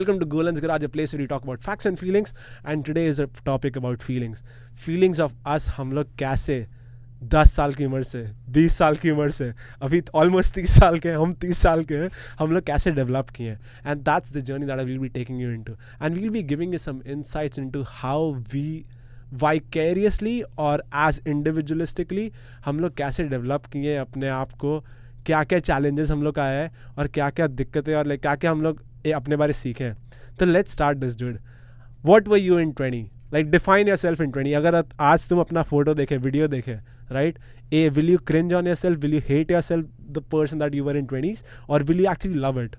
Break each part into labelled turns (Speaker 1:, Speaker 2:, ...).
Speaker 1: Welcome to Golan's Garage, a place where we talk about facts and feelings. And today is a topic about feelings. Feelings of us, हम लोग कैसे 10 साल की उम्र से 20 साल की उम्र से अभी ऑलमोस्ट 30 साल के हैं, हम 30 साल के हैं, हम लोग कैसे डेवलप किए हैं. And that's the journey that I will be taking you into. And we'll be giving you some insights into how we vicariously और as individualistically हम लोग कैसे डेवलप किए हैं अपने आप को, क्या क्या चैलेंजेस हम लोग का है और क्या क्या दिक्कतें और क्या क्या हम लोग अपने बारे सीखे हैं. तो let's start this dude. What were you in 20? Like define your self in 20. अगर आज तुम अपना फोटो देखे, वीडियो देखे, right, will you cringe on your self, will you hate your self the person that you were in 20s, और will you actually love it?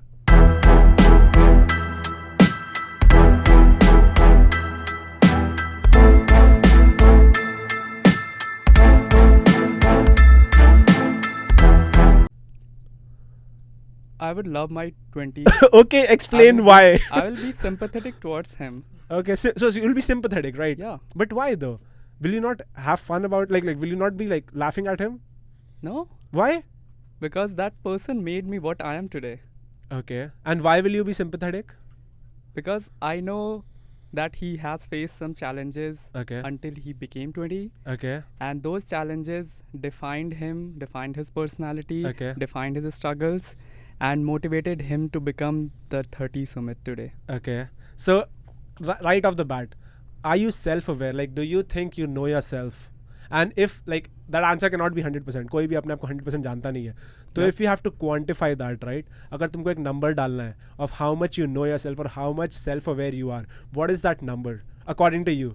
Speaker 2: I would love my 20s.
Speaker 1: Okay, explain why.
Speaker 2: I will be sympathetic towards him.
Speaker 1: Okay, so you will be sympathetic, right?
Speaker 2: Yeah.
Speaker 1: But why though? Will you not have fun about like will you not be like laughing at him?
Speaker 2: No,
Speaker 1: Why?
Speaker 2: because that person made me what I am today.
Speaker 1: Okay. And why will you be sympathetic?
Speaker 2: Because I know that he has faced some challenges
Speaker 1: Okay.
Speaker 2: until he became 20.
Speaker 1: Okay.
Speaker 2: And those challenges defined him, defined his personality,
Speaker 1: Okay.
Speaker 2: defined his struggles, and motivated him to become the 30 Sumit today.
Speaker 1: Okay. So right off the bat, are you self-aware? Like, do you think you know yourself? And if like that answer cannot be 100%, कोई भी अपने आप को 100% जानता नहीं है. तो
Speaker 2: Yep.
Speaker 1: if you have to quantify that, right? अगर तुमको एक number डालना है of how much you know yourself or how much self-aware you are, what is that number according to you?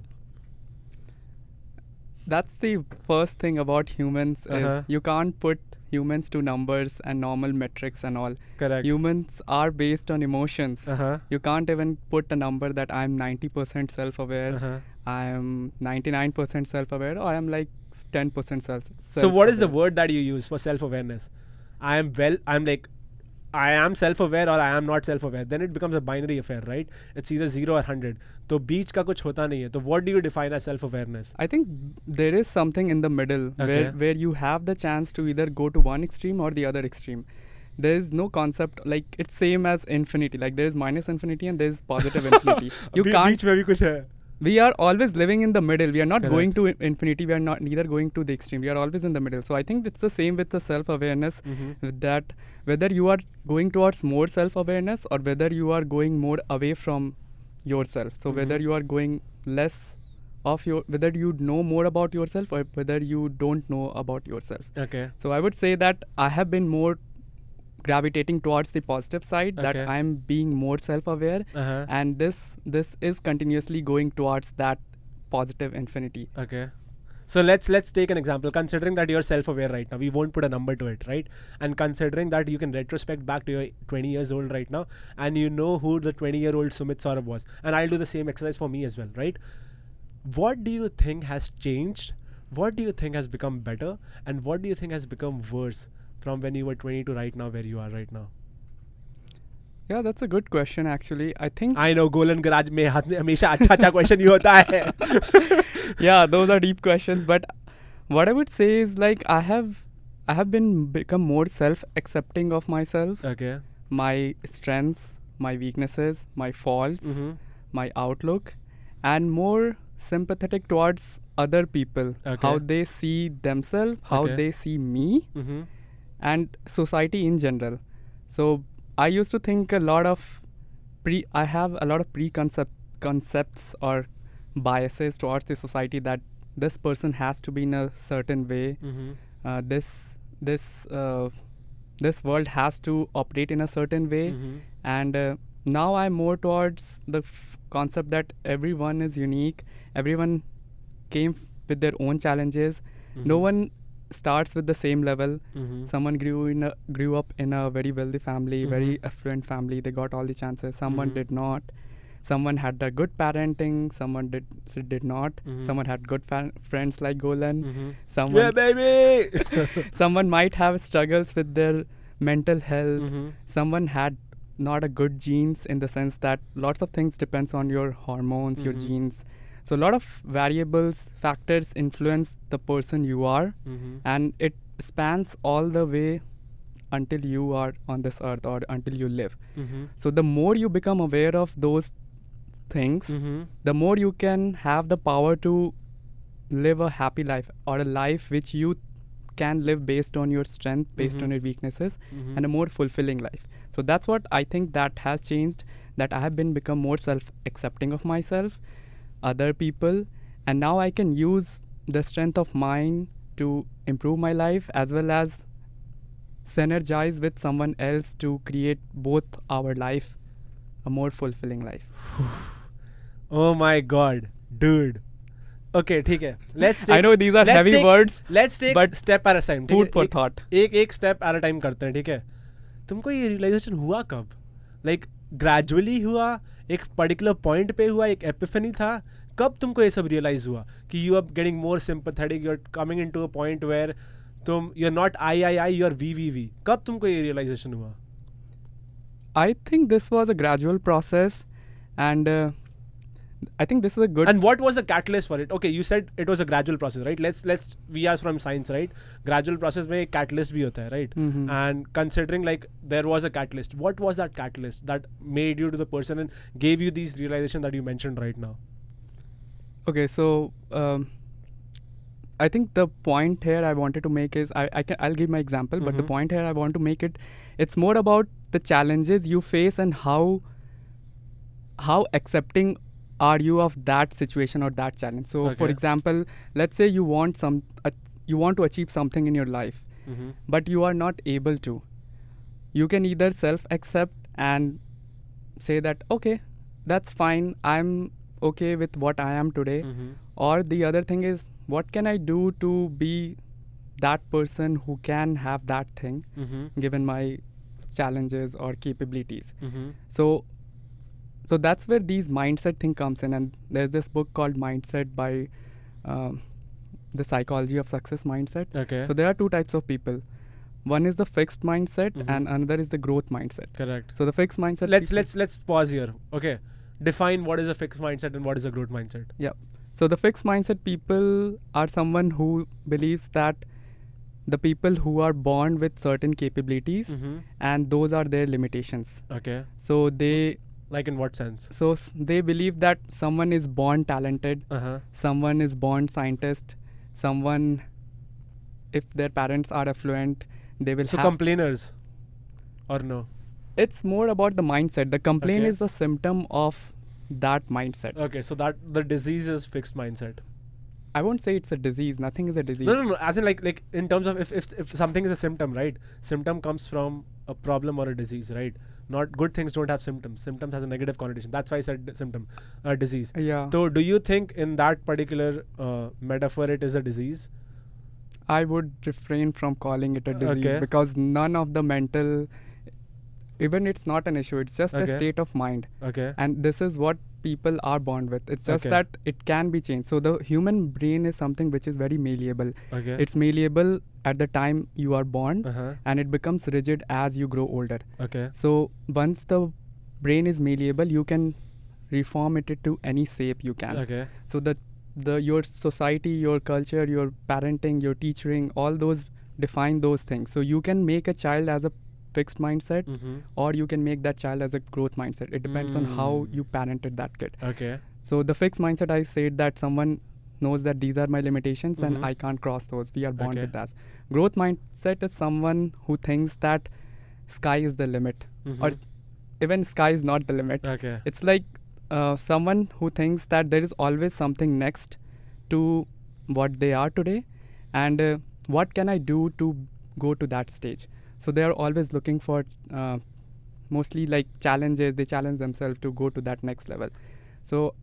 Speaker 2: That's the first thing about humans
Speaker 1: Uh-huh.
Speaker 2: is you can't put humans to numbers and normal metrics and all.
Speaker 1: Correct.
Speaker 2: Humans are based on emotions.
Speaker 1: Uh-huh.
Speaker 2: You can't even put a number that I'm 90% self-aware,
Speaker 1: Uh-huh.
Speaker 2: I'm 99% self-aware, or I'm like 10% self-aware.
Speaker 1: So what is the word that you use for self-awareness? I am self-aware or I am not self-aware. Then it becomes a binary affair, right? It's either 0 or 100. तो बीच का कुछ होता नहीं है. तो what do you define as self-awareness?
Speaker 2: I think there is something in the middle
Speaker 1: Okay.
Speaker 2: where you have the chance to either go to one extreme or the other extreme. There is no concept like it's same as infinity. Like there is minus infinity and there is positive infinity. You can't.
Speaker 1: बीच में भी कुछ है.
Speaker 2: We are always living in the middle. We are not
Speaker 1: Correct.
Speaker 2: going to infinity. We are not neither going to the extreme. We are always in the middle. So I think it's the same with the self-awareness.
Speaker 1: Mhm.
Speaker 2: With that, whether you are going towards more self-awareness or whether you are going more away from yourself. So whether
Speaker 1: Mhm.
Speaker 2: you are going less of whether you know more about yourself or whether you don't know about yourself.
Speaker 1: Okay.
Speaker 2: So I would say that I have been more gravitating towards the positive side, that
Speaker 1: Okay.
Speaker 2: I'm being more self-aware,
Speaker 1: Uh-huh.
Speaker 2: and this is continuously going towards that positive infinity.
Speaker 1: Okay. So let's take an example. Considering that you're self-aware right now, we won't put a number to it, right? And considering that you can retrospect back to your 20 years old right now, and you know who the 20-year-old Sumit Saurabh was, and I'll do the same exercise for me as well, right? What do you think has changed? What do you think has become better? And what do you think has become worse from when you were 20 to right now where you are right now?
Speaker 2: Yeah, that's a good question actually. I think
Speaker 1: I know Golan Garage में हमेशा अच्छा question ही होता है.
Speaker 2: yeah, those are deep questions, but what I would say is like I have become more self-accepting of myself,
Speaker 1: Okay.
Speaker 2: my strengths, my weaknesses, my faults,
Speaker 1: Mm-hmm.
Speaker 2: my outlook, and more sympathetic towards other people,
Speaker 1: Okay.
Speaker 2: how they see themselves, how
Speaker 1: Okay.
Speaker 2: they see me,
Speaker 1: Mm-hmm.
Speaker 2: and society in general. So I used to think a lot of I have a lot of concepts or biases towards the society, that this person has to be in a certain way.
Speaker 1: Mm-hmm.
Speaker 2: This world has to operate in a certain way,
Speaker 1: Mm-hmm.
Speaker 2: and now I'm more towards the concept that everyone is unique. Everyone came with their own challenges. No one starts with the same level.
Speaker 1: Mm-hmm.
Speaker 2: Someone grew up in a very wealthy family, very
Speaker 1: Mhm.
Speaker 2: affluent family. They got all the chances. Someone
Speaker 1: Mhm.
Speaker 2: did not. Someone had a good parenting. Someone did not.
Speaker 1: Mhm.
Speaker 2: Someone had good friends like Golan.
Speaker 1: Mm-hmm.
Speaker 2: Someone
Speaker 1: Yeah, baby.
Speaker 2: someone might have struggles with their mental health.
Speaker 1: Mm-hmm.
Speaker 2: Someone had not a good genes, in the sense that lots of things depends on your hormones, your
Speaker 1: Mhm.
Speaker 2: genes. So a lot of variables, factors influence the person you are,
Speaker 1: Mm-hmm.
Speaker 2: and it spans all the way until you are on this earth or until you live.
Speaker 1: Mm-hmm.
Speaker 2: So the more you become aware of those things,
Speaker 1: Mm-hmm.
Speaker 2: the more you can have the power to live a happy life, or a life which you can live based on your strength, based on
Speaker 1: Mhm.
Speaker 2: your weaknesses,
Speaker 1: Mm-hmm.
Speaker 2: and a more fulfilling life. So that's what I think that has changed, that I have become more self-accepting of myself, other people, and now I can use the strength of mine to improve my life, as well as synergize with someone else to create both our life a more fulfilling life.
Speaker 1: Oh my god, dude. Okay, ठीक है. Let's take.
Speaker 2: I know these are
Speaker 1: let's
Speaker 2: heavy
Speaker 1: take,
Speaker 2: words,
Speaker 1: Let's take
Speaker 2: but
Speaker 1: step at a time. ठीक
Speaker 2: food
Speaker 1: है?
Speaker 2: for
Speaker 1: एक,
Speaker 2: thought.
Speaker 1: एक step at a time करते हैं, ठीक है? तुमको ये realization हुआ कब? Like gradually हुआ, एक particular point पे हुआ, एक epiphany था. कब तुमको ये सब realize हुआ कि you are getting more sympathetic, you're coming into a point where you're not I, you're V. कब तुमको ये realization हुआ?
Speaker 2: I think this was a gradual process, and I think this is a good.
Speaker 1: And what was the catalyst for it? Okay, you said it was a gradual process, right? Let's we are from science, right? Gradual process में एक catalyst भी होता है, right?
Speaker 2: Mhm.
Speaker 1: And considering like there was a catalyst, what was that catalyst that made you to the person and gave you these realization that you mentioned right now?
Speaker 2: Okay, so I think the point here I wanted to make is I'll give my example, but the
Speaker 1: Mhm.
Speaker 2: point here I want to make it's more about the challenges you face and how accepting are you of that situation or that challenge. So for
Speaker 1: Okay.
Speaker 2: example, let's say you want you want to achieve something in your life,
Speaker 1: Mm-hmm.
Speaker 2: but you are not able to. You can either self-accept and say that, okay, that's fine, I'm okay with what I am today.
Speaker 1: Mm-hmm.
Speaker 2: Or the other thing is, what can I do to be that person who can have that thing
Speaker 1: Mm-hmm.
Speaker 2: given my challenges or capabilities.
Speaker 1: Mm-hmm.
Speaker 2: So that's where these mindset thing comes in, and there's this book called Mindset by the Psychology of Success Mindset.
Speaker 1: Okay.
Speaker 2: So there are two types of people. One is the fixed mindset,
Speaker 1: Mhm.
Speaker 2: and another is the growth mindset.
Speaker 1: Correct.
Speaker 2: So the fixed mindset.
Speaker 1: Let's pause here. Okay. Define what is a fixed mindset and what is a growth mindset.
Speaker 2: Yeah. So the fixed mindset people are someone who believes that the people who are born with certain capabilities,
Speaker 1: Mm-hmm.
Speaker 2: and those are their limitations.
Speaker 1: Okay.
Speaker 2: So they
Speaker 1: Like in what sense?
Speaker 2: they believe that someone is born talented,
Speaker 1: Uh-huh.
Speaker 2: someone is born scientist, someone, if their parents are affluent, they will
Speaker 1: So
Speaker 2: have.
Speaker 1: complainers, or no?
Speaker 2: It's more about the mindset. The complaint
Speaker 1: Okay.
Speaker 2: is a symptom of that mindset.
Speaker 1: Okay, so that the disease is fixed mindset.
Speaker 2: I won't say it's a disease. Nothing is a disease.
Speaker 1: No. As in like in terms of if something is a symptom, right? Symptom comes from a problem or a disease, right? Not good things don't have symptoms. Symptoms has a negative connotation. That's why I said symptom, disease.
Speaker 2: Yeah.
Speaker 1: So do you think in that particular metaphor it is a disease?
Speaker 2: I would refrain from calling it a disease
Speaker 1: Okay.
Speaker 2: because none of the mental, even it's not an issue. It's just a
Speaker 1: Okay.
Speaker 2: state of mind.
Speaker 1: Okay.
Speaker 2: And this is what people are born with. It's just
Speaker 1: Okay.
Speaker 2: that it can be changed. So the human brain is something which is very malleable.
Speaker 1: Okay.
Speaker 2: It's malleable at the time you are born,
Speaker 1: Uh-huh.
Speaker 2: and it becomes rigid as you grow older.
Speaker 1: Okay.
Speaker 2: So once the brain is malleable, you can reform it to any shape you can.
Speaker 1: Okay.
Speaker 2: So your society, your culture, your parenting, your teaching, all those define those things. So you can make a child as a fixed mindset,
Speaker 1: Mm-hmm.
Speaker 2: or you can make that child as a growth mindset. It depends on how you parented that kid.
Speaker 1: Okay.
Speaker 2: So the fixed mindset, I said that someone knows that these are my limitations
Speaker 1: Mhm.
Speaker 2: and I can't cross those. We are born
Speaker 1: Okay.
Speaker 2: with that. Growth mindset is someone who thinks that sky is the limit, or
Speaker 1: Mhm.
Speaker 2: even sky is not the limit.
Speaker 1: Okay.
Speaker 2: It's like someone who thinks that there is always something next to what they are today, and what can I do to go to that stage. So they are always looking for mostly like challenges. They challenge themselves to go to that next level. So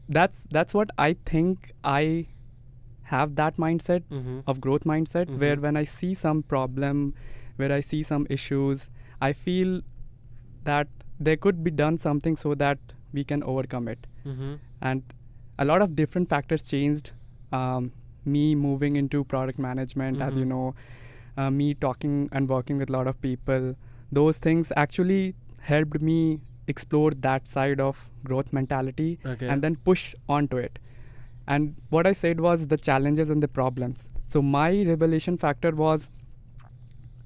Speaker 2: that's what I think. I have that mindset
Speaker 1: Mm-hmm.
Speaker 2: of growth mindset,
Speaker 1: Mhm.
Speaker 2: where when I see some problem, where I see some issues, I feel that there could be done something so that we can overcome it.
Speaker 1: Mm-hmm.
Speaker 2: And a lot of different factors changed. Me moving into product management, as you
Speaker 1: Mhm.
Speaker 2: know, me talking and working with a lot of people, those things actually helped me explore that side of growth mentality,
Speaker 1: Okay.
Speaker 2: and then push onto it. And what I said was the challenges and the problems. So my revelation factor was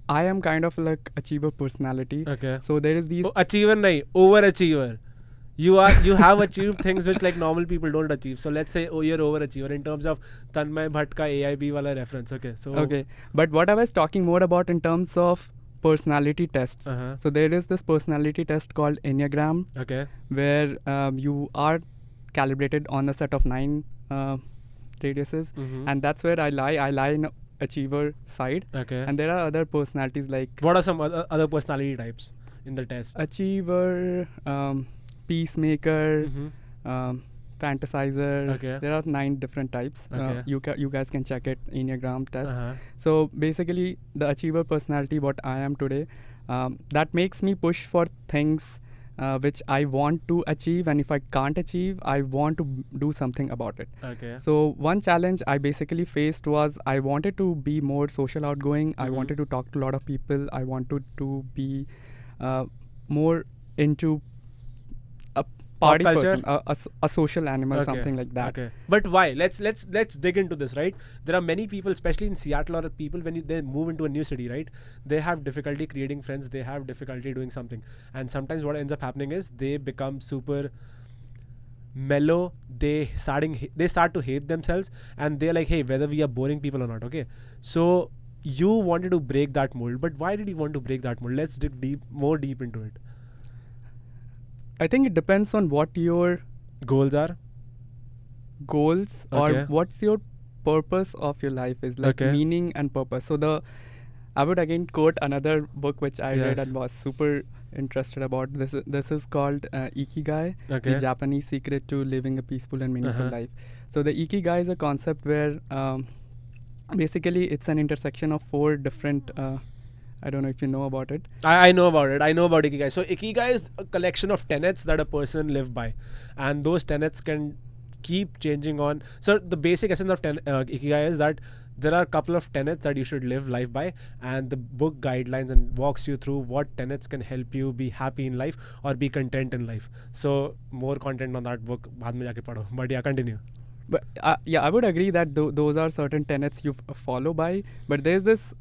Speaker 2: I am kind of like achiever personality.
Speaker 1: Okay.
Speaker 2: So there is these.
Speaker 1: Achiever nahi, overachiever. You have achieved things which like normal people don't achieve. So let's say you're overachiever in terms of Tanmay Bhatt ka AIB wala reference. Okay. So
Speaker 2: Okay, but what I was talking more about in terms of personality tests.
Speaker 1: Uh-huh.
Speaker 2: So there is this personality test called Enneagram,
Speaker 1: Okay.
Speaker 2: where you are calibrated on a set of 9 radiuses,
Speaker 1: Mhm.
Speaker 2: and that's where I lie. I lie in achiever side,
Speaker 1: Okay.
Speaker 2: and there are other personalities like
Speaker 1: What are some other personality types in the test?
Speaker 2: achiever, peacemaker,
Speaker 1: Mhm.
Speaker 2: fantasizer.
Speaker 1: Okay.
Speaker 2: There are 9 different types.
Speaker 1: Okay.
Speaker 2: You guys can check it, Enneagram test.
Speaker 1: Uh-huh.
Speaker 2: So basically, the achiever personality, what I am today, that makes me push for things which I want to achieve, and if I can't achieve, I want to do something about it.
Speaker 1: Okay.
Speaker 2: So one challenge I basically faced was I wanted to be more social outgoing. I
Speaker 1: Mhm.
Speaker 2: wanted to talk to a lot of people. I wanted to be more into a party
Speaker 1: culture?
Speaker 2: person, a social animal,
Speaker 1: Okay.
Speaker 2: something like that.
Speaker 1: Okay. But why? Let's dig into this, right? There are many people, especially in Seattle, or people when they move into a new city, right? They have difficulty creating friends. They have difficulty doing something, and sometimes what ends up happening is they become super mellow. They start to hate themselves, and they're like, hey, whether we are boring people or not. Okay, so you wanted to break that mold, but why did you want to break that mold? Let's dig more deep into it.
Speaker 2: I think it depends on what your
Speaker 1: Goals are.
Speaker 2: goals
Speaker 1: Okay.
Speaker 2: or what's your purpose of your life is, like
Speaker 1: Okay.
Speaker 2: meaning and purpose. So I would again quote another book which I read
Speaker 1: Yes.
Speaker 2: and was super interested about. This is called Ikigai,
Speaker 1: Okay.
Speaker 2: the Japanese secret to living a peaceful and meaningful
Speaker 1: Uh-huh.
Speaker 2: life. So the Ikigai is a concept where basically it's an intersection of 4 different I don't know if you know about it.
Speaker 1: I know about it. I know about Ikigai. So Ikigai is a collection of tenets that a person live by, and those tenets can keep changing on. So the basic essence of Ikigai is that there are a couple of tenets that you should live life by, and the book guidelines and walks you through what tenets can help you be happy in life or be content in life. So more content on that book. बाद में जाके पढ़ो. But yeah, continue.
Speaker 2: But yeah, I would agree that those are certain tenets you follow by. But there's this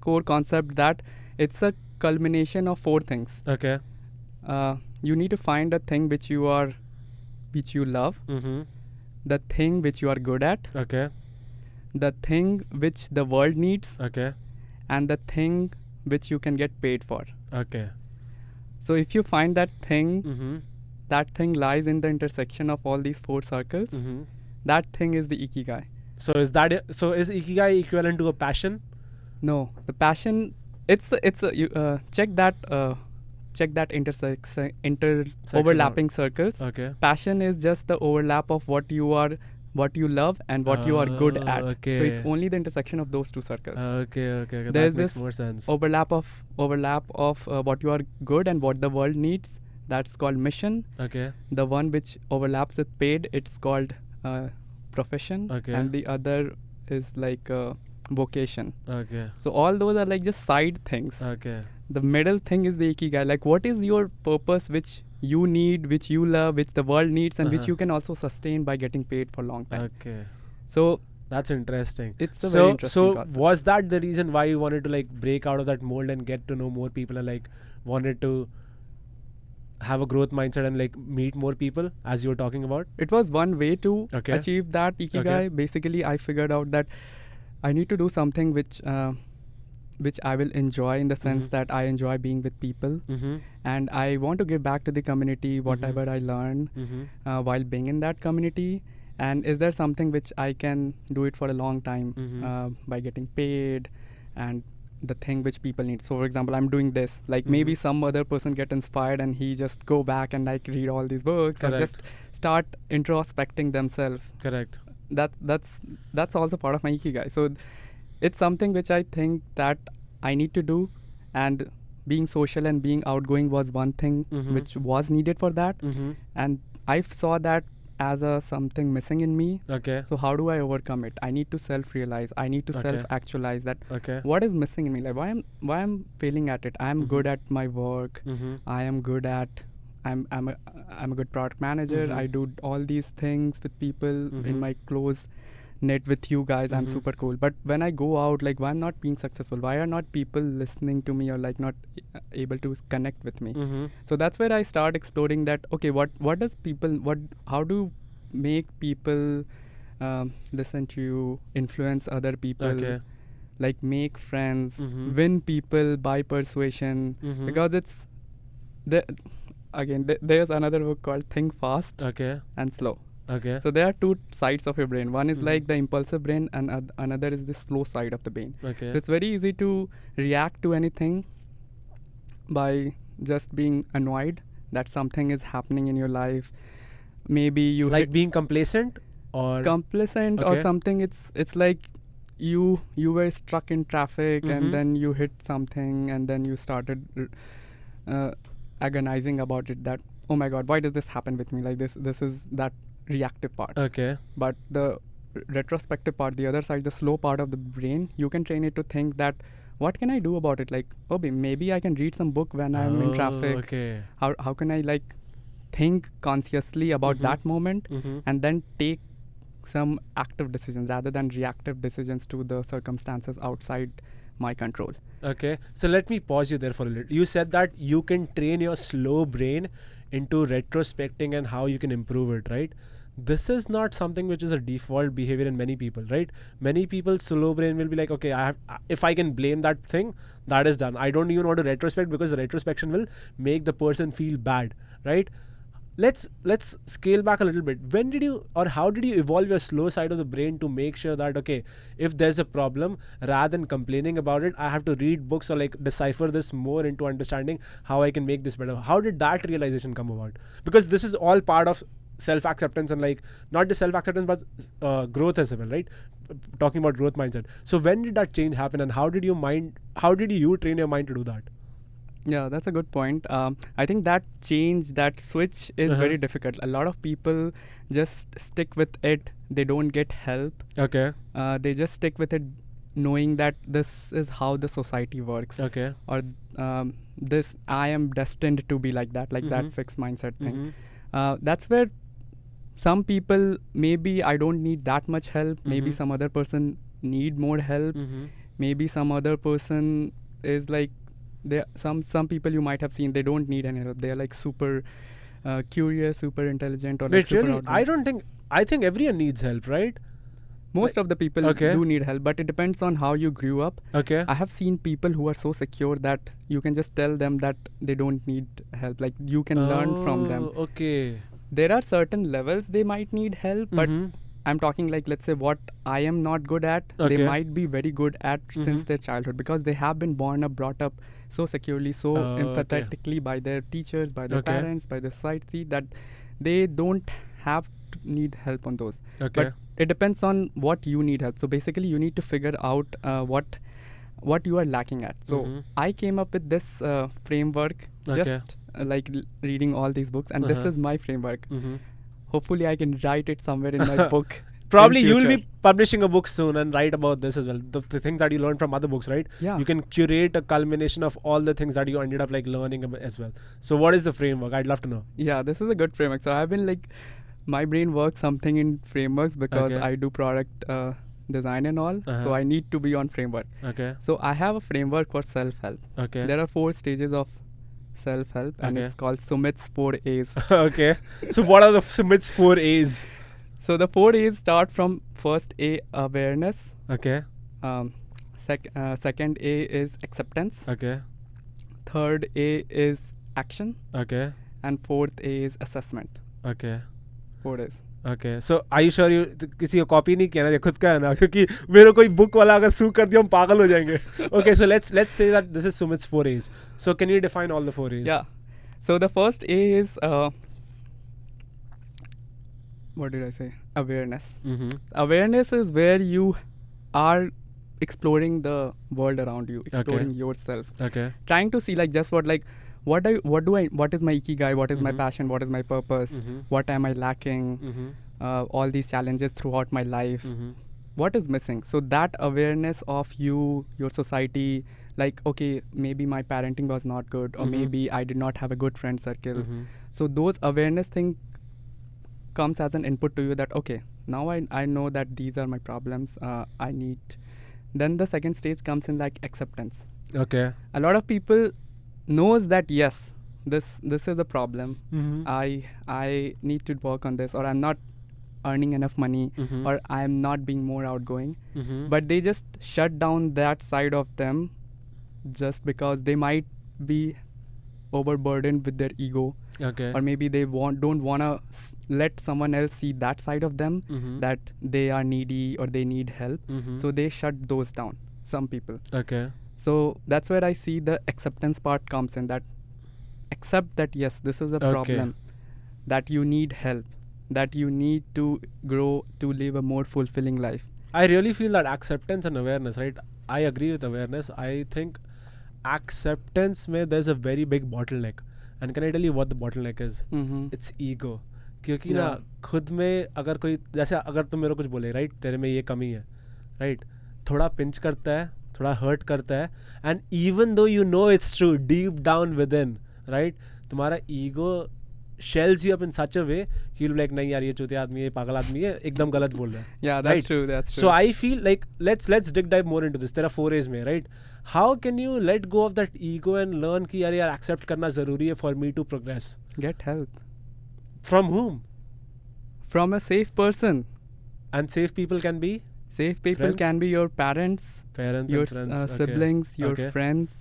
Speaker 2: core concept that it's a culmination of 4 things.
Speaker 1: Okay.
Speaker 2: You need to find a thing which you love,
Speaker 1: Mm-hmm.
Speaker 2: the thing which you are good at,
Speaker 1: Okay.
Speaker 2: the thing which the world needs,
Speaker 1: Okay.
Speaker 2: and the thing which you can get paid for.
Speaker 1: Okay.
Speaker 2: So if you find that thing,
Speaker 1: Mm-hmm.
Speaker 2: that thing lies in the intersection of all these 4 circles.
Speaker 1: Mm-hmm.
Speaker 2: That thing is the Ikigai.
Speaker 1: So is Ikigai equivalent to a passion?
Speaker 2: No, the passion. It's you check that overlapping circles.
Speaker 1: Okay.
Speaker 2: Passion is just the overlap of what you love and what you are good at. So
Speaker 1: Okay.
Speaker 2: it's only the intersection of those 2 circles.
Speaker 1: Okay.
Speaker 2: There's
Speaker 1: That makes
Speaker 2: this
Speaker 1: more sense.
Speaker 2: overlap of what you are good and what the world needs. That's called mission.
Speaker 1: Okay.
Speaker 2: The one which overlaps with paid, it's called profession.
Speaker 1: Okay.
Speaker 2: And the other is like vocation.
Speaker 1: Okay.
Speaker 2: So all those are like just side things.
Speaker 1: Okay.
Speaker 2: The middle thing is the Ikigai. Like, what is your purpose which you need, which you love, which the world needs, and which
Speaker 1: Uh-huh.
Speaker 2: you can also sustain by getting paid for a long time.
Speaker 1: Okay.
Speaker 2: So
Speaker 1: That's interesting.
Speaker 2: it's a very interesting
Speaker 1: So
Speaker 2: concept.
Speaker 1: was that the reason why you wanted to like break out of that mold and get to know more people and like wanted to have a growth mindset and like meet more people as you were talking about?
Speaker 2: It was one way to
Speaker 1: Okay.
Speaker 2: achieve that Ikigai.
Speaker 1: Okay.
Speaker 2: Basically, I figured out that I need to do something which I will enjoy, in the sense
Speaker 1: Mhm.
Speaker 2: that I enjoy being with people,
Speaker 1: Mm-hmm.
Speaker 2: and I want to give back to the community whatever I learned
Speaker 1: Mm-hmm.
Speaker 2: while being in that community. And is there something which I can do it for a long time
Speaker 1: Mhm.
Speaker 2: by getting paid, and the thing which people need. So for example, I'm doing this, like maybe
Speaker 1: Mhm.
Speaker 2: some other person get inspired and he just go back and like read all these books or
Speaker 1: Correct.
Speaker 2: just start introspecting themselves.
Speaker 1: Correct.
Speaker 2: That's also part of my Ikigai. So it's something which I think that I need to do, and being social and being outgoing was one thing
Speaker 1: Mhm.
Speaker 2: which was needed for that,
Speaker 1: Mm-hmm.
Speaker 2: and I saw that as a something missing in me.
Speaker 1: Okay.
Speaker 2: So how do I overcome it? I need to self-realize. I need to
Speaker 1: Okay.
Speaker 2: self-actualize that
Speaker 1: Okay.
Speaker 2: what is missing in me. Like why I'm failing at it. I'm
Speaker 1: Mhm.
Speaker 2: good at my work.
Speaker 1: Mm-hmm.
Speaker 2: I am good at. I'm a good product manager.
Speaker 1: Mhm.
Speaker 2: I do all these things with people
Speaker 1: Mhm.
Speaker 2: in my close knit with you guys, I'm
Speaker 1: Mhm.
Speaker 2: super cool. But when I go out, like, why I'm not being successful? Why are not people listening to me or like not able to connect with me?
Speaker 1: Mhm.
Speaker 2: So that's where I start exploring that. Okay, what does people how do make people listen to you, influence other people,
Speaker 1: Okay.
Speaker 2: like make friends,
Speaker 1: Mhm.
Speaker 2: win people by persuasion,
Speaker 1: Mhm.
Speaker 2: because it's the again there's another book called Think Fast
Speaker 1: Okay.
Speaker 2: and Slow.
Speaker 1: Okay.
Speaker 2: So there are two sides of your brain. One is
Speaker 1: Mhm.
Speaker 2: like the impulsive brain, and another is the slow side of the brain.
Speaker 1: Okay.
Speaker 2: So it's very easy to react to anything by just being annoyed that something is happening in your life. Maybe you
Speaker 1: like
Speaker 2: hit
Speaker 1: being complacent or
Speaker 2: complacent or
Speaker 1: Okay.
Speaker 2: something. It's like you were stuck in traffic,
Speaker 1: Mhm.
Speaker 2: and then you hit something, and then you started uh, agonizing about it, that oh my god, why does this happen with me? Like this is that reactive part.
Speaker 1: Okay.
Speaker 2: But the retrospective part, the other side, the slow part of the brain, you can train it to think that what can I do about it? Like, oh, maybe I can read some book when I'm in
Speaker 1: Oh,
Speaker 2: traffic.
Speaker 1: Okay.
Speaker 2: How can I like think consciously about
Speaker 1: Mhm.
Speaker 2: that moment,
Speaker 1: Mhm.
Speaker 2: and then take some active decisions rather than reactive decisions to the circumstances outside my control.
Speaker 1: Okay. So let me pause you there for a little. You said that you can train your slow brain into retrospecting and how you can improve it, right? This is not something which is a default behavior in many people, right? Many people slow brain will be like, okay, if I can blame that thing, that is done. I don't even want to retrospect because the retrospection will make the person feel bad, right? Let's scale back a little bit. When did you, or how did you evolve your slow side of the brain to make sure that, okay, if there's a problem, rather than complaining about it, I have to read books or like decipher this more into understanding how I can make this better? How did that realization come about? Because this is all part of self-acceptance, and like not just self-acceptance but growth as well, right? Talking about growth mindset. So when did that change happen, and how did you train your mind to do that?
Speaker 2: Yeah, that's a good point. I think that change, that switch is
Speaker 1: Uh-huh.
Speaker 2: very difficult. A lot of people just stick with it. They don't get help.
Speaker 1: Okay.
Speaker 2: They just stick with it knowing that this is how the society works.
Speaker 1: Okay.
Speaker 2: Or this, I am destined to be like that, like
Speaker 1: Mhm.
Speaker 2: that fixed mindset thing.
Speaker 1: Mhm.
Speaker 2: That's where some people, maybe I don't need that much help. Maybe
Speaker 1: Mhm.
Speaker 2: some other person need more help.
Speaker 1: Mhm.
Speaker 2: Maybe some other person is like, some people you might have seen, they don't need any help. They are like super curious, super intelligent, or like
Speaker 1: Wait,
Speaker 2: super
Speaker 1: really?
Speaker 2: outgoing.
Speaker 1: I think everyone needs help, right?
Speaker 2: Most of the people
Speaker 1: Okay.
Speaker 2: do need help, but it depends on how you grew up.
Speaker 1: Okay.
Speaker 2: I have seen people who are so secure that you can just tell them that they don't need help. Like, you can learn from them.
Speaker 1: Oh, okay.
Speaker 2: There are certain levels they might need help, but
Speaker 1: Mhm.
Speaker 2: I'm talking like, let's say, what I am not good at, they
Speaker 1: Okay.
Speaker 2: might be very good at since
Speaker 1: Mhm.
Speaker 2: their childhood, because they have been born up, brought up so securely, so
Speaker 1: Okay.
Speaker 2: empathetically by their teachers, by their
Speaker 1: Okay.
Speaker 2: parents, by the society, that they don't have to need help on those.
Speaker 1: Okay.
Speaker 2: But it depends on what you need help. So basically, you need to figure out what you are lacking at. So
Speaker 1: Mhm.
Speaker 2: I came up with this framework,
Speaker 1: Okay.
Speaker 2: just like reading all these books, and this
Speaker 1: Uh-huh.
Speaker 2: is my framework.
Speaker 1: Mhm.
Speaker 2: Hopefully, I can write it somewhere in my book.
Speaker 1: Probably
Speaker 2: in
Speaker 1: you'll
Speaker 2: future.
Speaker 1: be publishing a book soon and write about this as well. The things that you learned from other books, right?
Speaker 2: Yeah.
Speaker 1: You can curate a culmination of all the things that you ended up like learning as well. So what is the framework? I'd love to know.
Speaker 2: Yeah, this is a good framework. So I've been like, my brain works something in frameworks because
Speaker 1: Okay.
Speaker 2: I do product design and all.
Speaker 1: Uh-huh.
Speaker 2: So I need to be on framework.
Speaker 1: Okay.
Speaker 2: So I have a framework for self-help.
Speaker 1: Okay.
Speaker 2: There are 4 stages of self-help, and
Speaker 1: Okay.
Speaker 2: it's called Sumit's 4 A's.
Speaker 1: Okay. So what are the Sumit's 4 A's?
Speaker 2: So the 4 A's start from first A, awareness.
Speaker 1: Okay.
Speaker 2: Second A is acceptance.
Speaker 1: Okay.
Speaker 2: Third A is action.
Speaker 1: Okay.
Speaker 2: And fourth A is assessment.
Speaker 1: Okay.
Speaker 2: 4 A's.
Speaker 1: Okay. So are you sure you किसी को copy नहीं किया ना, ये खुद का है ना? क्योंकि मेरे कोई बुक वाला अगर सू कर दिया हम पागल हो जाएंगे. Okay. So let's say that this is Sumit's 4 A's. So can you define all the 4 A's?
Speaker 2: Yeah. So the first A is what did I say? Awareness.
Speaker 1: Mm-hmm.
Speaker 2: Awareness is where you are exploring the world around you, exploring yourself,
Speaker 1: Okay.
Speaker 2: trying to see like just what is my ikigai, what is my
Speaker 1: Mhm.
Speaker 2: passion, what is my purpose,
Speaker 1: Mhm.
Speaker 2: what am I lacking,
Speaker 1: Mm-hmm.
Speaker 2: all these challenges throughout my life.
Speaker 1: Mm-hmm.
Speaker 2: What is missing? So that awareness of you, your society, like, okay, maybe my parenting was not good, or
Speaker 1: Mhm.
Speaker 2: maybe I did not have a good friend circle.
Speaker 1: Mm-hmm.
Speaker 2: So those awareness thing comes as an input to you that, okay, now I know that these are my problems. I need. Then the second stage comes in like acceptance.
Speaker 1: Okay.
Speaker 2: A lot of people knows that yes, this is a problem.
Speaker 1: Mm-hmm.
Speaker 2: I need to work on this, or I'm not earning enough money,
Speaker 1: Mm-hmm.
Speaker 2: or I'm not being more outgoing.
Speaker 1: Mm-hmm.
Speaker 2: But they just shut down that side of them just because they might be overburdened with their ego,
Speaker 1: Okay.
Speaker 2: or maybe they don't want to let someone else see that side of them,
Speaker 1: Mm-hmm.
Speaker 2: that they are needy or they need help.
Speaker 1: Mm-hmm.
Speaker 2: So they shut those down, some people.
Speaker 1: Okay.
Speaker 2: So that's where I see the acceptance part comes in, that accept that yes, this is a
Speaker 1: Okay.
Speaker 2: problem, that you need help, that you need to grow to live a more fulfilling life.
Speaker 1: I really feel that acceptance and awareness, right? I agree with awareness. I think acceptance में there's a very big bottleneck. And can I tell you what the bottleneck is?
Speaker 2: Mm-hmm.
Speaker 1: It's ego. क्योंकि ना
Speaker 2: Yeah.
Speaker 1: खुद में अगर कोई जैसे अगर तुम मेरे को कुछ बोले राइट तेरे में ये कमी है राइट थोड़ा पिंच करता है थोड़ा हर्ट करता है and even though you know it's true deep down with in right तुम्हारा ego shells you up in such a way you'll be like नहीं यार ये चूतिया आदमी है पागल आदमी है एकदम गलत बोल रहा है
Speaker 2: Yeah, that's
Speaker 1: Right.
Speaker 2: true. That's true.
Speaker 1: so I feel like let's dig dive more into this there are 4 A's में right how can you let go of that ego and learn कि यार accept करना ज़रूरी है for me to progress
Speaker 2: Get help
Speaker 1: from whom
Speaker 2: from a safe person.
Speaker 1: and safe people can be
Speaker 2: Safe people
Speaker 1: Friends?
Speaker 2: can be your parents,
Speaker 1: parents
Speaker 2: your
Speaker 1: and friends okay.
Speaker 2: siblings, your
Speaker 1: Okay.
Speaker 2: friends,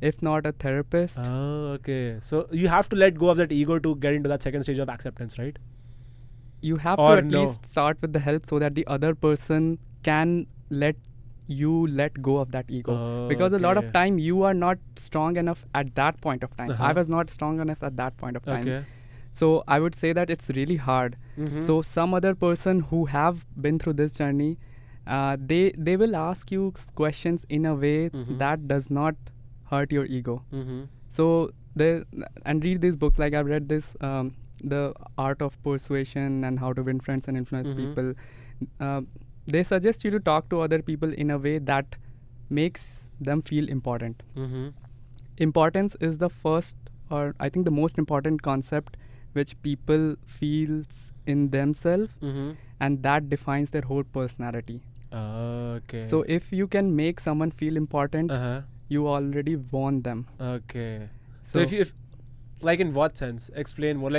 Speaker 2: if not a therapist.
Speaker 1: Oh, okay. So you have to let go of that ego to get into that second stage of acceptance, right?
Speaker 2: You have
Speaker 1: Or
Speaker 2: to at
Speaker 1: no.
Speaker 2: least start with the help so that the other person can let you let go of that ego. Because a lot of
Speaker 1: Okay.
Speaker 2: time you are not strong enough at that point of time.
Speaker 1: Uh-huh.
Speaker 2: I was not strong enough at that point of time.
Speaker 1: Okay.
Speaker 2: So I would say that it's really hard.
Speaker 1: Mm-hmm.
Speaker 2: So some other person who have been through this journey, they will ask you questions in a way
Speaker 1: Mhm.
Speaker 2: that does not hurt your ego.
Speaker 1: Mm-hmm.
Speaker 2: So and read these books, like I've read this the Art of Persuasion and How to Win Friends and Influence
Speaker 1: Mhm.
Speaker 2: People. They suggest you to talk to other people in a way that makes them feel important.
Speaker 1: Mm-hmm.
Speaker 2: Importance is the first, or I think the most important concept which people feels in themselves,
Speaker 1: Mm-hmm.
Speaker 2: and that defines their whole personality.
Speaker 1: Okay.
Speaker 2: So if you can make someone feel important,
Speaker 1: uh-huh.
Speaker 2: you already won them.
Speaker 1: Okay. So if like in what sense? Explain more.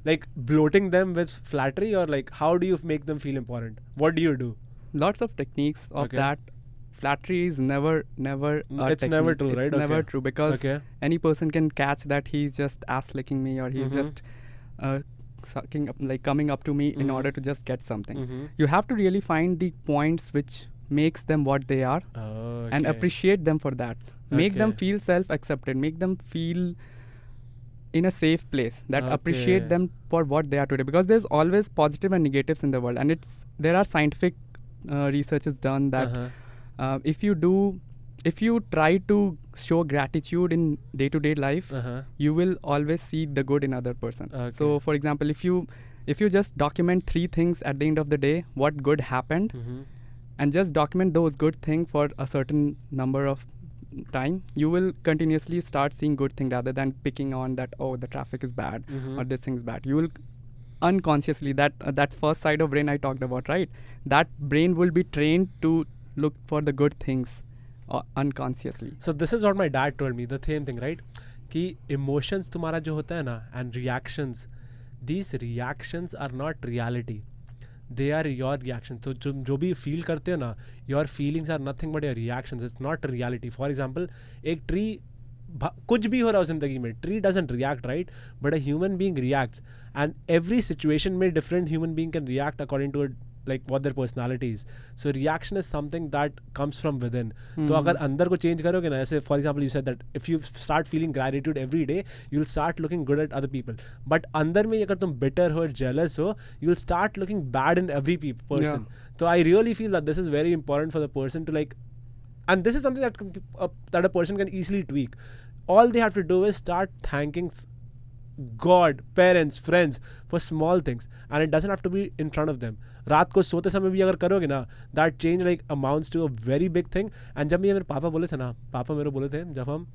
Speaker 1: Like bloating them with flattery, or like how do you make them feel important? What do you do?
Speaker 2: Lots of techniques of
Speaker 1: Okay.
Speaker 2: that. Flattery is never a
Speaker 1: It's never
Speaker 2: technique.
Speaker 1: true,
Speaker 2: It's
Speaker 1: right?
Speaker 2: never
Speaker 1: Okay.
Speaker 2: true, because
Speaker 1: Okay.
Speaker 2: any person can catch that he's just ass licking me, or he's
Speaker 1: Mhm.
Speaker 2: just sucking up, like coming up to me in
Speaker 1: Mhm.
Speaker 2: order to just get something.
Speaker 1: Mm-hmm.
Speaker 2: You have to really find the points which makes them what they are, and appreciate them for that. Make them
Speaker 1: Okay.
Speaker 2: feel self-accepted. Make them feel in a safe place. That appreciate
Speaker 1: Okay.
Speaker 2: them for what they are today. Because there's always positive and negatives in the world, and there are scientific research is done that
Speaker 1: Uh-huh.
Speaker 2: if you try to show gratitude in day-to-day life,
Speaker 1: Uh-huh.
Speaker 2: you will always see the good in other person.
Speaker 1: Okay.
Speaker 2: So for example, if you just document 3 things at the end of the day, what good happened,
Speaker 1: Mm-hmm.
Speaker 2: and just document those good things for a certain number of time, you will continuously start seeing good thing rather than picking on that, oh, the traffic is bad,
Speaker 1: Mhm.
Speaker 2: or this thing is bad. You will unconsciously, that first side of brain I talked about, right? That brain will be trained to look for the good things unconsciously.
Speaker 1: So this is what my dad told me, the same thing, right? कि emotions तुम्हारा जो होता है ना and reactions, these reactions are not reality. They are your reactions. तो जो भी feel करते हो ना, your feelings are nothing but your reactions. It's not reality. For example, एक tree कुछ भी हो रहा हो जिंदगी में, tree doesn't react, right? But a human being reacts, and every situation में different human being can react according to like what their personality is. So reaction is something that comes from within. तो अगर अंदर को change करोगे ना, ऐसे for example you said that if you start feeling gratitude every day, you'll start looking good at other people. But अंदर में अगर तुम bitter हो, jealous हो, you'll start looking bad in every person. So I really feel that this is very important for the person to like, and this is something that a person can easily tweak. All they have to do is start thanking God, parents, friends for small things, and it doesn't have to be in front of them. रात को सोते समय भी अगर करोगे ना, that change like amounts to a very big thing. And जब ये मेरे पापा बोले थे ना, पापा मेरे बोले थे जब हम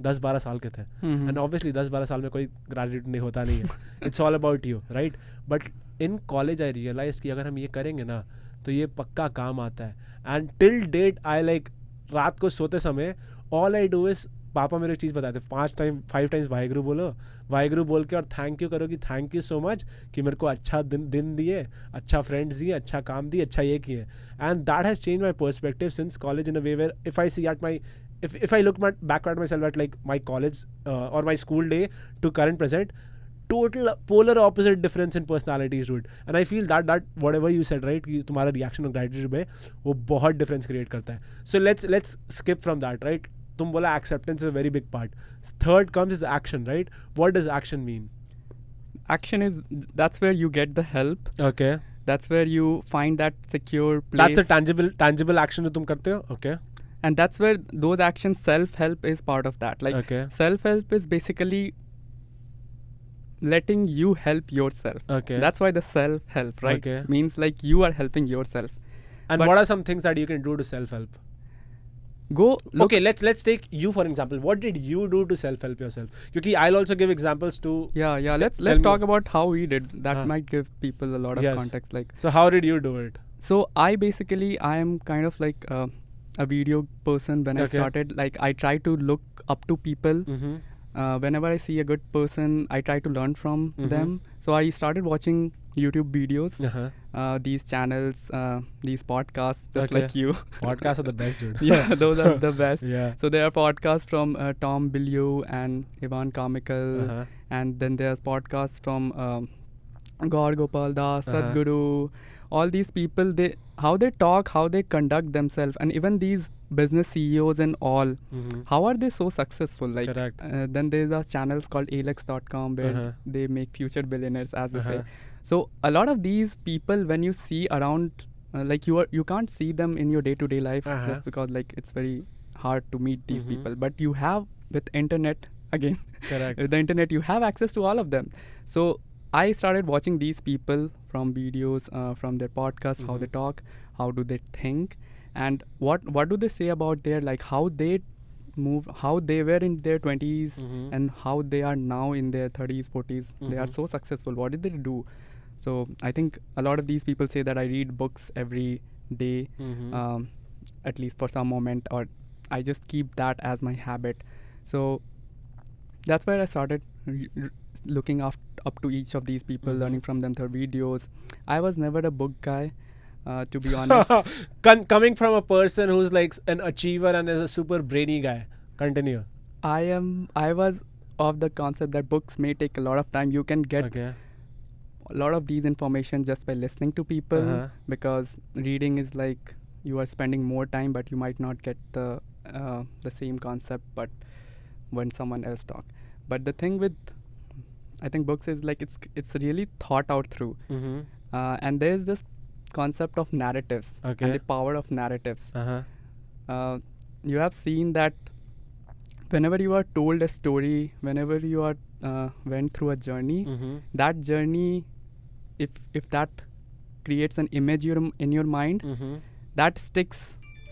Speaker 1: 10-12 साल के थे, एंड ऑब्वियसली 10-12 साल में कोई ग्रेजुएट नहीं होता नहीं है, it's all about you, right? But in college I realise कि अगर हम ये करेंगे ना तो ये पक्का काम आता है. And till date I like रात को सोते समय ऑल आई डू इज, पापा मेरे चीज़ बताते 5 टाइम्स वाहेगुरु बोलो, वाहेगुरु बोल के और थैंक यू करो कि थैंक यू सो मच कि मेरे को अच्छा दिन दिए, अच्छा फ्रेंड्स दिए, अच्छा काम दिए, अच्छा ये किए. And that has change my perspective since college in a way where if I see at my if I look back at myself at like my college or my school day to current present, total polar opposite difference in personalities, dude. And I feel that whatever you said, right, कि तुम्हारा reaction और gratitude में वो बहुत difference create करता है. So let's skip from that, right? तुम बोला acceptance is a very big part. Third comes is action, right? What does action mean?
Speaker 2: Action is, that's where you get the help.
Speaker 1: Okay.
Speaker 2: That's where you find that secure place.
Speaker 1: That's a tangible action जो तुम करते हो. Okay.
Speaker 2: And that's where those actions, self-help is part of that. Like
Speaker 1: Okay.
Speaker 2: self-help is basically letting you help yourself.
Speaker 1: Okay.
Speaker 2: That's why the self-help, right?
Speaker 1: Okay.
Speaker 2: Means like you are helping yourself.
Speaker 1: And
Speaker 2: But
Speaker 1: what are some things that you can do to self-help?
Speaker 2: Go look.
Speaker 1: Okay, let's take you for example. What did you do to self-help yourself? Because I'll also give examples to.
Speaker 2: Yeah. Let's
Speaker 1: tell
Speaker 2: talk
Speaker 1: me.
Speaker 2: about how we did. That might give people a lot of
Speaker 1: Yes.
Speaker 2: context. Like,
Speaker 1: So how did you do it?
Speaker 2: so I am kind of like a video person. When I
Speaker 1: Okay.
Speaker 2: started, like, I try to look up to people.
Speaker 1: Mm-hmm.
Speaker 2: Whenever I see a good person, I try to learn from them. So I started watching YouTube videos,
Speaker 1: Uh-huh.
Speaker 2: these channels, these podcasts, just
Speaker 1: Okay.
Speaker 2: like you.
Speaker 1: Podcasts are the best, dude.
Speaker 2: Yeah, those are the best.
Speaker 1: Yeah.
Speaker 2: So there are podcasts from Tom Bilyeu and Ivan Carmichael,
Speaker 1: Uh-huh.
Speaker 2: and then there's podcasts from Gaur Gopal Das,
Speaker 1: Uh-huh.
Speaker 2: Sadhguru. All these people, how they talk, how they conduct themselves, and even these business CEOs and all,
Speaker 1: Mm-hmm.
Speaker 2: how are they so successful? Like,
Speaker 1: Correct.
Speaker 2: then there's a channels called alex.com where
Speaker 1: Uh-huh.
Speaker 2: they make future billionaires, as they
Speaker 1: Uh-huh.
Speaker 2: say. So a lot of these people, when you see around, like you can't see them in your day-to-day life,
Speaker 1: Uh-huh.
Speaker 2: just because like it's very hard to meet these
Speaker 1: Mhm.
Speaker 2: people. But you have, with internet, again,
Speaker 1: Correct.
Speaker 2: with the internet, you have access to all of them. So I started watching these people from videos, from their podcasts, how they talk, how do they think, and what do they say about their, like, how they move, how they were in their 20s
Speaker 1: Mhm.
Speaker 2: and how they are now in their 30s, 40s. They are
Speaker 1: Mhm.
Speaker 2: so successful. What did they do? So I think a lot of these people say that I read books every day,
Speaker 1: Mhm.
Speaker 2: at least for some moment, or I just keep that as my habit. So that's where I started looking up to each of these people,
Speaker 1: Mhm.
Speaker 2: learning from them their videos. I was never a book guy, to be honest.
Speaker 1: Coming from a person who's like an achiever and is a super brainy guy. Continue.
Speaker 2: I was of the concept that books may take a lot of time. You can get
Speaker 1: Okay.
Speaker 2: a lot of these information just by listening to people,
Speaker 1: Uh-huh.
Speaker 2: because reading is like you are spending more time, but you might not get the same concept but when someone else talk. But the thing with, I think, books is like it's really thought out through,
Speaker 1: Mm-hmm.
Speaker 2: and there is this concept of narratives
Speaker 1: Okay.
Speaker 2: and the power of narratives.
Speaker 1: Uh-huh.
Speaker 2: You have seen that whenever you are told a story, whenever you are went through a journey,
Speaker 1: Mm-hmm.
Speaker 2: that journey, if that creates an image in your mind,
Speaker 1: Mm-hmm.
Speaker 2: that sticks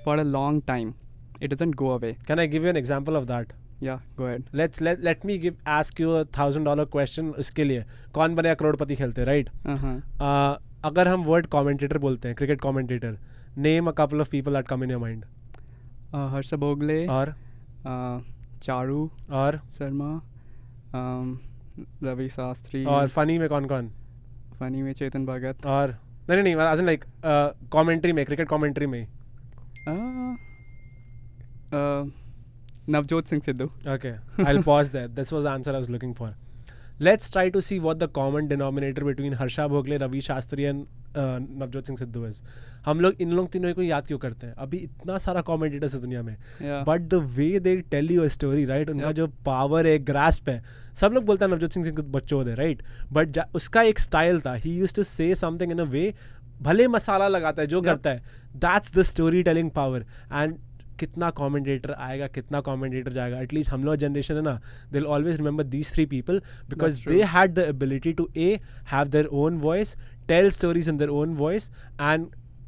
Speaker 2: for a long time. It doesn't go away.
Speaker 1: Can I give you an example of that?
Speaker 2: Yeah, go ahead.
Speaker 1: Let me ask you $1,000 question. उसके लिए कौन बनेगा करोड़पति खेलते, right?
Speaker 2: Uh-huh.
Speaker 1: अगर हम word commentator बोलते हैं, cricket commentator, name a couple of people that come in your mind.
Speaker 2: Harsha Bogle,
Speaker 1: और
Speaker 2: Charu,
Speaker 1: और
Speaker 2: Sharma, Ravi Sastri,
Speaker 1: और फनी में कौन कौन?
Speaker 2: funny में Chetan Bhagat.
Speaker 1: और नहीं as in like कमेंट्री में, क्रिकेट कमेंट्री में.
Speaker 2: Navjot Singh Sidhu.
Speaker 1: Okay, I'll pause there. This was the answer I was looking for. Let's try to see what the common denominator between Harsha Bhogle, Ravi Shastri and Navjot Singh Sidhu is. हम लोग इन लोग तीनों को याद क्यों करते हैं? अभी इतना सारा कमेंटेटर्स है दुनिया में.
Speaker 2: Yeah.
Speaker 1: But the way they tell you a story, right? उनका
Speaker 2: Yep.
Speaker 1: जो पावर है, ग्रास्प है. सब लोग बोलते हैं नवजोत सिंह सिंह बच्चों दे, right? But उसका एक स्टाइल था. He used to say something in a way, भले मसाला लगाता है, जो
Speaker 2: Yep.
Speaker 1: करता है. That's the storytelling power. And कितना कमेंटेटर आएगा, कितना कमेंटेटर जाएगा, एटलीस्ट हम लोग जनरेशन है ना, they will always remember these 3 people because they had the ability to have their own voice, tell stories in their own voice and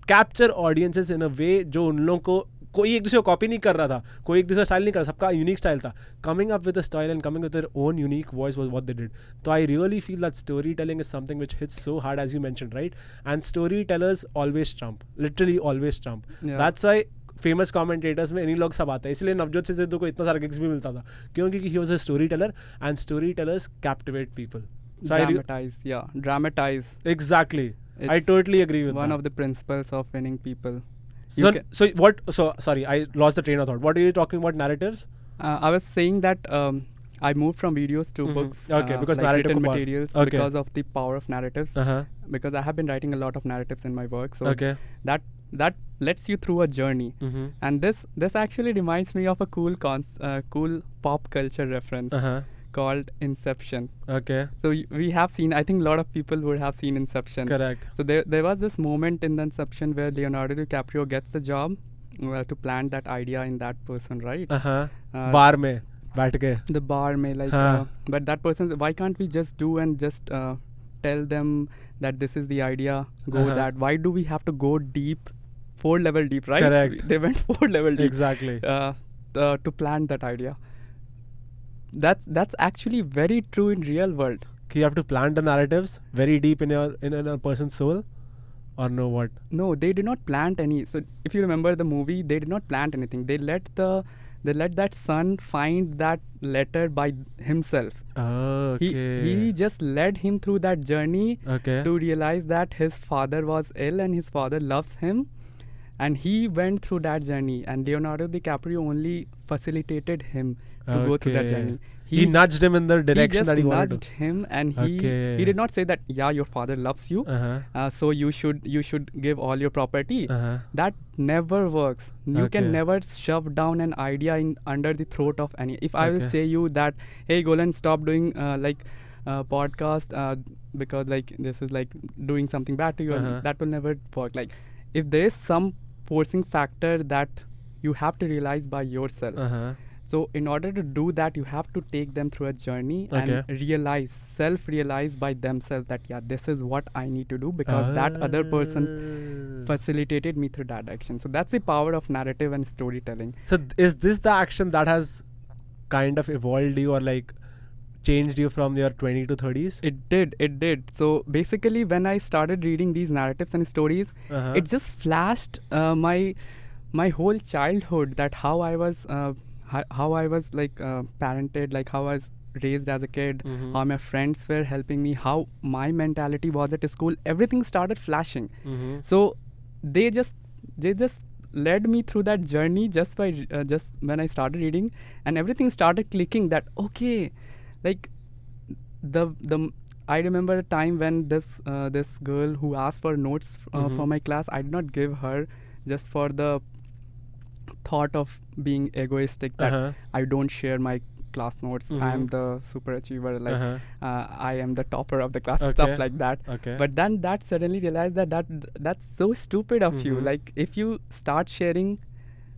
Speaker 1: capture audiences in a way जो उन लोगों को कोई एक दूसरे को कॉपी नहीं कर रहा था, कोई एक दूसरा स्टाइल नहीं कर रहा, सबका यूनिक स्टाइल था. Coming up with a style and coming with their own unique voice was what they did. तो I really feel that story telling is something which hits so hard as you mentioned, right? And story tellers always trump, literally always trump. That's why famous commentators में इन्हीं लोग सब आते हैं. इसलिए नवजोत सिद्धू को इतना सारा गिग्स भी मिलता था, क्योंकि he was a story teller and story tailors captivate people.
Speaker 2: Dramatize.
Speaker 1: Exactly. I totally agree with
Speaker 2: one
Speaker 1: that.
Speaker 2: of the principles of winning people.
Speaker 1: Sorry, I lost the train of thought. What are you talking about, narratives?
Speaker 2: I was saying that I moved from videos to books.
Speaker 1: Okay, because
Speaker 2: like
Speaker 1: narrative
Speaker 2: written
Speaker 1: ko
Speaker 2: materials
Speaker 1: okay.
Speaker 2: because of the power of narratives. Because I have been writing a lot of narratives in my work. So that lets you through a journey. And this actually reminds me of a cool pop culture reference. Called Inception.
Speaker 1: Okay.
Speaker 2: So we have seen, I think a lot of people would have seen Inception.
Speaker 1: Correct.
Speaker 2: So there was this moment in the Inception where Leonardo DiCaprio gets the job to plant that idea in that person, right?
Speaker 1: Bar mein baith ke.
Speaker 2: The bar mein, like, but that person, why can't we just do and just tell them that this is the idea, go that? Why do we have to go deep, 4 level deep, right?
Speaker 1: Correct.
Speaker 2: They went 4 level deep.
Speaker 1: Exactly.
Speaker 2: To plant that idea. That's actually very true in real world.
Speaker 1: You have to plant the narratives very deep in a person's soul, or no? What?
Speaker 2: No, they did not plant any. So if you remember the movie, they did not plant anything. They let that son find that letter by himself.
Speaker 1: Okay.
Speaker 2: He just led him through that journey to realize that his father was ill and his father loves him. And he went through that journey, and Leonardo DiCaprio only facilitated him to go through that journey.
Speaker 1: He nudged him in the direction that he wanted to.
Speaker 2: He just nudged him, and he did not say that, yeah, your father loves you, so you should give all your property. That never works. You can never shove down an idea under the throat of any. If I will say you that, hey Golan, stop doing podcast because like this is like doing something bad to you, and that will never work. Like if there is some forcing factor that you have to realize by yourself. So in order to do that, you have to take them through a journey and self-realize by themselves that, yeah, this is what I need to do because that other person facilitated me through that action. So that's the power of narrative and storytelling.
Speaker 1: So is this the action that has kind of evolved you or like changed you from your 20 to 30s?
Speaker 2: It did. So basically when I started reading these narratives and stories, it just flashed my whole childhood, that how I was like parented, like how I was raised as a kid, how my friends were helping me, how my mentality was at school. Everything started flashing. So they just led me through that journey just when I started reading, and everything started clicking that okay, like I remember a time when this girl who asked for notes for my class, I did not give her just for the thought of being egoistic that I don't share my class notes. I am the super achiever, like I am the topper of the class, stuff like that. But then that suddenly realized that's so stupid of you. Like if you start sharing,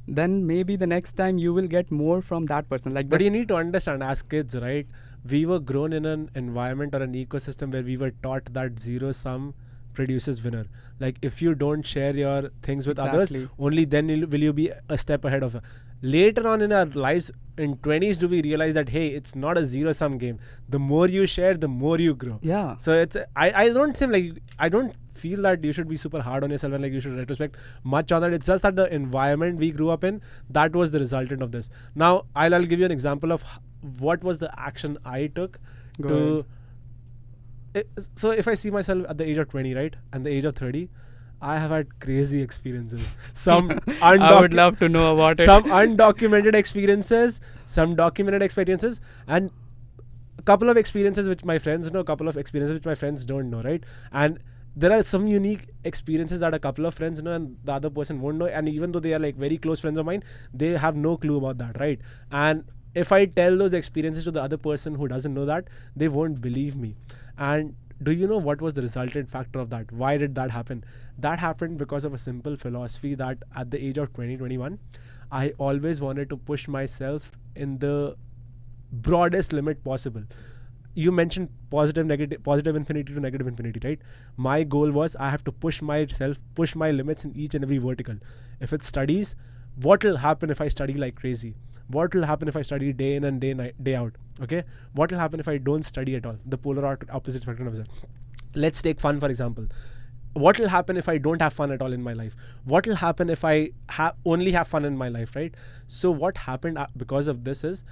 Speaker 2: then maybe the next time you will get more from that person. Like,
Speaker 1: but you need to understand, as kids, right? We were grown in an environment or an ecosystem where we were taught that zero sum produces winner. Like if you don't share your things with others, only then will you be a step ahead of. Later on in our lives, in 20s, do we realize that hey, it's not a zero sum game. The more you share, the more you grow.
Speaker 2: Yeah.
Speaker 1: So it's I don't think like I don't feel that you should be super hard on yourself and like you should retrospect much on that. It's just that the environment we grew up in, that was the resultant of this. Now I'll give you an example of what was the action I took so if I see myself at the age of 20, right, and the age of 30, I have had crazy experiences. Some
Speaker 2: I would love to know about it.
Speaker 1: Some undocumented experiences, some documented experiences, and a couple of experiences which my friends know, a couple of experiences which my friends don't know, right? And there are some unique experiences that a couple of friends know and the other person won't know. And even though they are like very close friends of mine, they have no clue about that, right? And if I tell those experiences to the other person who doesn't know that, they won't believe me. And do you know what was the resultant factor of that? Why did that happen? That happened because of a simple philosophy that at the age of 21, I always wanted to push myself in the broadest limit possible. You mentioned positive infinity to negative infinity, right? My goal was I have to push myself, push my limits in each and every vertical. If it's studies, what will happen if I study like crazy? What will happen if I study day in and day out? Okay, what will happen if I don't study at all? The polar opposite spectrum of that. Let's take fun for example. What will happen if I don't have fun at all in my life? What will happen if I only have fun in my life, right? So what happened because of this is,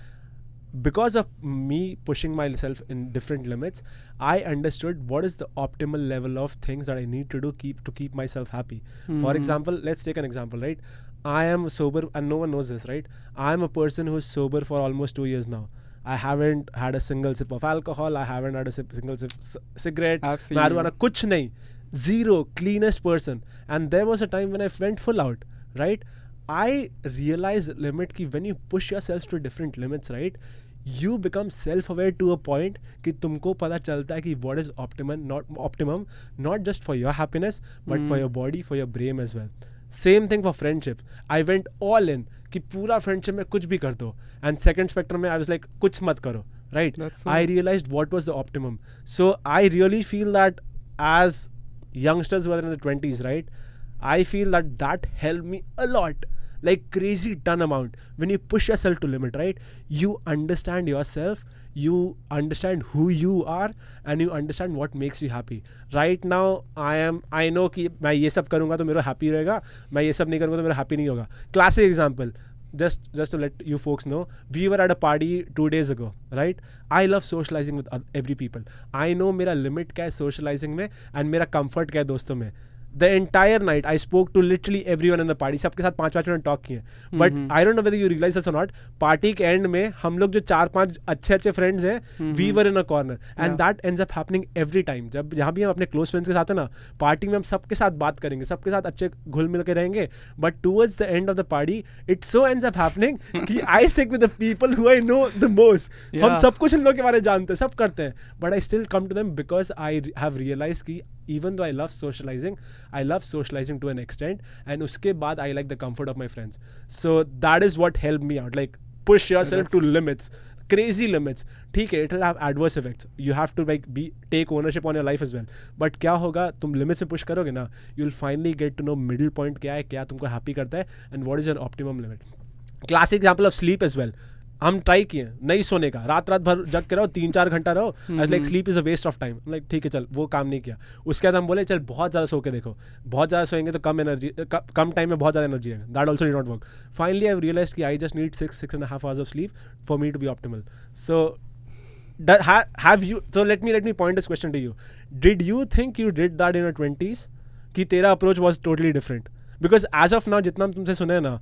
Speaker 1: because of me pushing myself in different limits, I understood what is the optimal level of things that I need to do to keep myself happy. For example, let's take an example, right? I am sober, and no one knows this, right? I am a person who is sober for almost 2 years now. I haven't had a single sip of alcohol. I haven't had a single cigarette, marijuana, kuch nahi. Zero, cleanest person. And there was a time when I went full out, right? I realized limit ki when you push yourself to different limits, right? You become self-aware to a point कि तुमको पता चलता है कि what is optimum, not just for your happiness, but for your body, for your brain as well. Same thing for friendships. I went all in कि पूरा friendship में कुछ भी कर दो. And second spectrum में I was like कुछ मत करो, right? I realized what was the optimum. So I really feel that as youngsters who are in the 20s, right? I feel that helped me a lot. Like crazy ton amount. When you push yourself to limit, right? You understand yourself, you understand who you are, and you understand what makes you happy. Right now, I know कि मैं ये सब करूँगा तो मेरा happy रहेगा, मैं ये सब नहीं करूँगा तो मेरा happy नहीं होगा. Classic example. Just to let you folks know, we were at a party 2 days ago, right? I love socializing with every people. I know मेरा limit क्या है socializing में, and मेरा comfort क्या है दोस्तों में. The entire night I spoke to literally everyone in the party. सबके साथ 5-5 मिनट talk किए. But I don't know whether you realize this or not. Party के end में हम लोग जो 4-5 अच्छे friends हैं, we were in a corner, and that ends up happening every time. जब जहाँ भी हम अपने close friends के साथ हैं ना, party में हम सबके साथ बात करेंगे, सबके साथ अच्छे घुल मिल के रहेंगे. But towards the end of the party, it so ends up happening कि I stick with the people who I know the most. हम सब कुछ इन लोगों के बारे में जानते हैं, सब करते हैं. But I still come to them because I have realized कि even though I love socializing to an extent, and uske baad I like the comfort of my friends. So that is what helped me out. Like push yourself to limits, crazy limits. ठीक है, it will have adverse effects. You have to like take ownership on your life as well. But क्या होगा, तुम limits से push करोगे ना, you'll finally get to know middle point क्या है, क्या तुमको happy करता है, and what is your optimum limit. Classic example of sleep as well. हम ट्राई किए नहीं सोने का, रात भर जग के रहो, 3-4 घंटा रहो. I like sleep is a waste of time. Like ठीक है चल, वो काम नहीं किया. उसके बाद हम बोले चल बहुत ज़्यादा सो के देखो, बहुत ज़्यादा सोएंगे तो कम टाइम में बहुत ज़्यादा एनर्जी है. That also did not work. Finally I realise कि I just need 6.5 hours of sleep for me to be optimal. So have you, so let me point this question to you. Did you think you did that in your 20s कि तेरा approach was totally different? Because as of now जितना तुमसे सुने ना,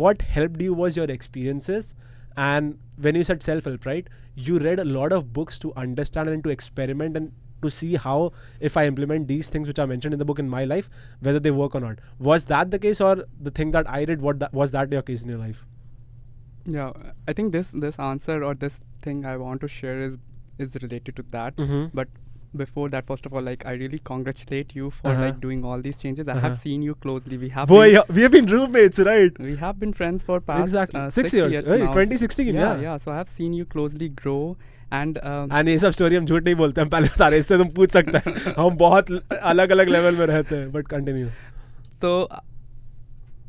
Speaker 1: what helped you was your experiences. And when you said self-help, right, you read a lot of books to understand and to experiment and to see how, if I implement these things which are mentioned in the book in my life, whether they work or not. Was that the case, or the thing that I did, was that your case in your life?
Speaker 2: Yeah, I think this answer or this thing I want to share is related to that. But before that, first of all, like I really congratulate you for like doing all these changes. I have seen you closely. We have
Speaker 1: been roommates, right?
Speaker 2: We have been friends for past 6 years
Speaker 1: right?
Speaker 2: now.
Speaker 1: 2016,
Speaker 2: yeah. So I have seen you closely grow. And
Speaker 1: ये सब story हम झूठ नहीं बोलते, हम पहले बता रहे, इससे तुम पूछ सकते हैं. हम बहुत अलग लेवल में रहते हैं. But continue.
Speaker 2: So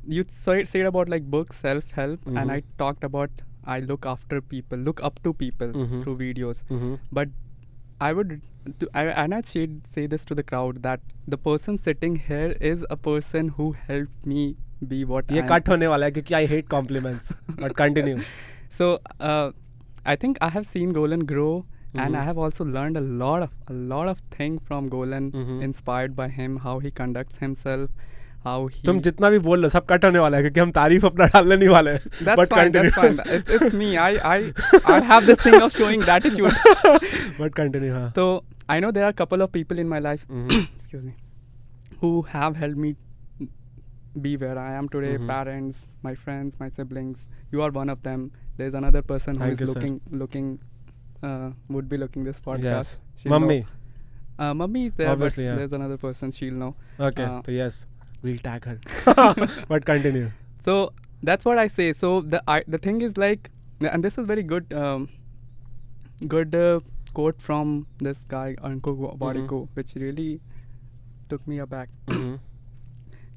Speaker 2: you said about like books, self-help, and I talked about I look up to people through videos. But I say this to the crowd that the person sitting here is a person who helped me be what I am.
Speaker 1: ये cut होने वाला है क्योंकि I hate compliments. But continue.
Speaker 2: So I think I have seen Golan grow, and I have also learned a lot of things from Golan, inspired by him, how he conducts himself, how he.
Speaker 1: तुम जितना भी बोल लो सब cut होने वाला है क्योंकि हम तारीफ अपना डालने नहीं वाले.
Speaker 2: That's fine. It's me. I have this thing of showing gratitude.
Speaker 1: But continue. हाँ.
Speaker 2: So I know there are a couple of people in my life, excuse me, who have helped me be where I am today. Parents, my friends, my siblings. You are one of them. There's another person who is looking, would be looking this podcast.
Speaker 1: Yes. Mummy.
Speaker 2: Mummy is there.
Speaker 1: Obviously,
Speaker 2: but there's another person. She'll know.
Speaker 1: Okay. So yes, we'll tag her. But continue.
Speaker 2: So that's what I say. So the thing is like, and this is very good quote from this guy Anko Wadiko, which really took me aback.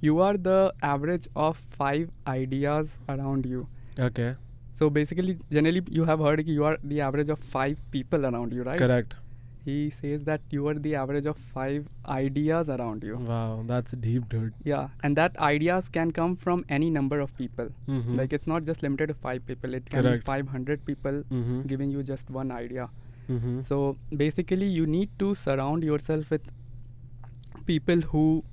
Speaker 2: you are the average of 5 ideas around you.
Speaker 1: Okay.
Speaker 2: So basically, generally, you have heard that you are the average of 5 people around you, right?
Speaker 1: Correct.
Speaker 2: He says that you are the average of 5 ideas around you.
Speaker 1: Wow, that's deep, dude.
Speaker 2: Yeah, and that ideas can come from any number of people.
Speaker 1: Mm-hmm.
Speaker 2: Like it's not just limited to 5 people. It can be
Speaker 1: Correct.
Speaker 2: 500 people
Speaker 1: Mm-hmm.
Speaker 2: giving you just one idea.
Speaker 1: Mm-hmm.
Speaker 2: So basically, you need to surround yourself with people who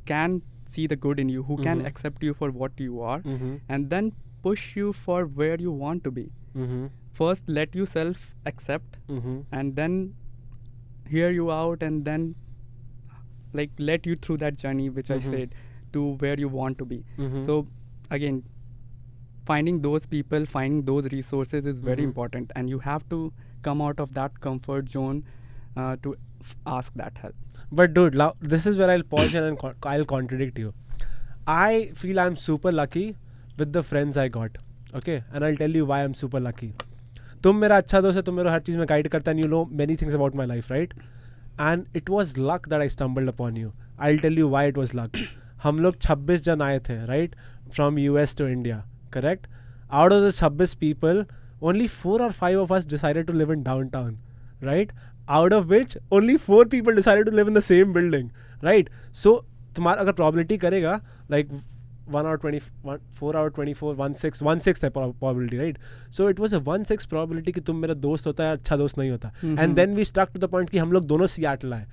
Speaker 2: can see the good in you, who can
Speaker 1: Mhm.
Speaker 2: accept you for what you are,
Speaker 1: Mm-hmm.
Speaker 2: and then push you for where you want to be.
Speaker 1: Mm-hmm.
Speaker 2: First, let yourself accept,
Speaker 1: Mm-hmm.
Speaker 2: and then hear you out, and then like let you through that journey, which I
Speaker 1: Mhm.
Speaker 2: said, to where you want to be.
Speaker 1: Mm-hmm.
Speaker 2: So again, finding those people, finding those resources is very
Speaker 1: Mhm.
Speaker 2: important, and you have to come out of that comfort zone to ask that help.
Speaker 1: But dude, this is where I'll pause here and I'll contradict you. I feel I'm super lucky with the friends I got. Okay, and I'll tell you why I'm super lucky. तुम मेरा अच्छा दोस्त है, तुम मेरे हर चीज़ में guide करता है, and you know many things about my life, right? And it was luck that I stumbled upon you. I'll tell you why it was luck. हम लोग 26 जन आए थे, right? From US to India, correct? Out of the 26 people, only 4 or 5 of us decided to live in downtown, right? Out of which only 4 people decided to live in the same building, right? So तुम्हारा अगर probability करेगा like 1 out 20, 4 out 24, 1/6 है probability, right? So it was a 1/6 probability कि तुम मेरा दोस्त होता है, अच्छा दोस्त नहीं होता. And then we stuck to the point कि हम लोग दोनों Seattle आए,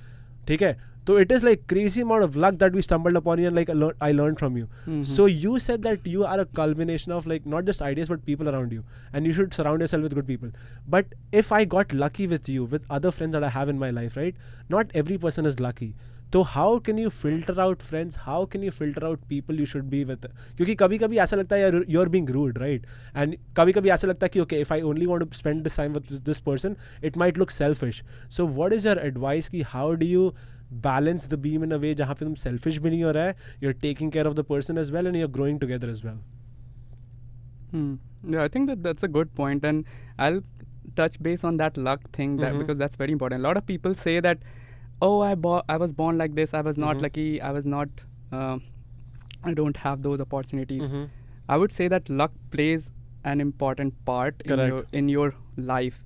Speaker 1: ठीक है? So it is like crazy amount of luck that we stumbled upon you, and like I learned from you. So you said that you are a culmination of like not just ideas but people around you, and you should surround yourself with good people. But if I got lucky with you, with other friends that I have in my life, right? Not every person is lucky. तो how can you filter out friends? How can you filter out people you should be with? क्योंकि कभी कभी ऐसा लगता है you're being rude, right? And कभी कभी ऐसा लगता है कि okay, if I only want to spend this time with this person, it might look selfish. So what is your advice कि how do you balance the beam in a way जहाँ पे तुम selfish भी नहीं हो रहा है, you're taking care of the person as well, and you're growing together as well?
Speaker 2: Yeah, I think that's a good point, and I'll touch base on that luck thing because that's very important. A lot of people say that, oh, I was born like this, I was not lucky, I was not, I don't have those opportunities. I would say that luck plays an important part in your life.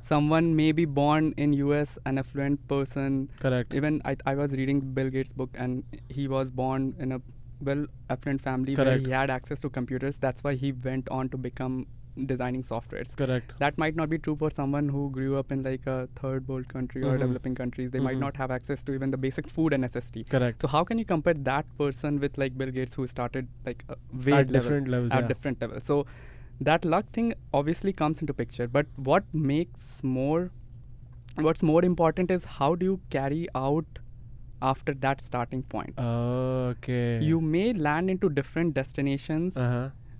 Speaker 2: Someone may be born in US, an affluent person.
Speaker 1: Correct.
Speaker 2: Even I was reading Bill Gates' book, and he was born in a well affluent family where he had access to computers. That's why he went on to become designing softwares.
Speaker 1: Correct.
Speaker 2: That might not be true for someone who grew up in like a third world country or developing countries. They might not have access to even the basic food and necessity.
Speaker 1: Correct.
Speaker 2: So how can you compare that person with like Bill Gates, who started like
Speaker 1: at different levels?
Speaker 2: At different levels. So that luck thing obviously comes into picture. But what's more important is how do you carry out after that starting point.
Speaker 1: Okay.
Speaker 2: You may land into different destinations.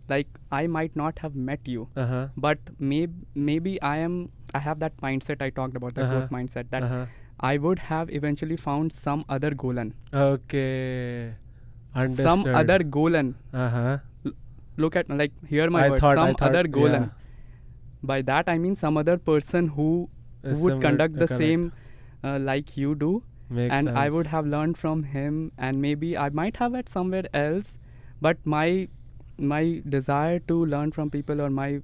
Speaker 2: Like I might not have met you, but maybe I have that mindset I talked about, that growth mindset, that I would have eventually found some other Golan.
Speaker 1: Okay. Understood.
Speaker 2: Some other Golan. Look at, like, hear my words. Some other Golan.
Speaker 1: Yeah.
Speaker 2: By that I mean some other person who would conduct the same like you do.
Speaker 1: Makes
Speaker 2: and
Speaker 1: sense.
Speaker 2: I would have learned from him, and maybe I might have it somewhere else, but my desire to learn from people, or my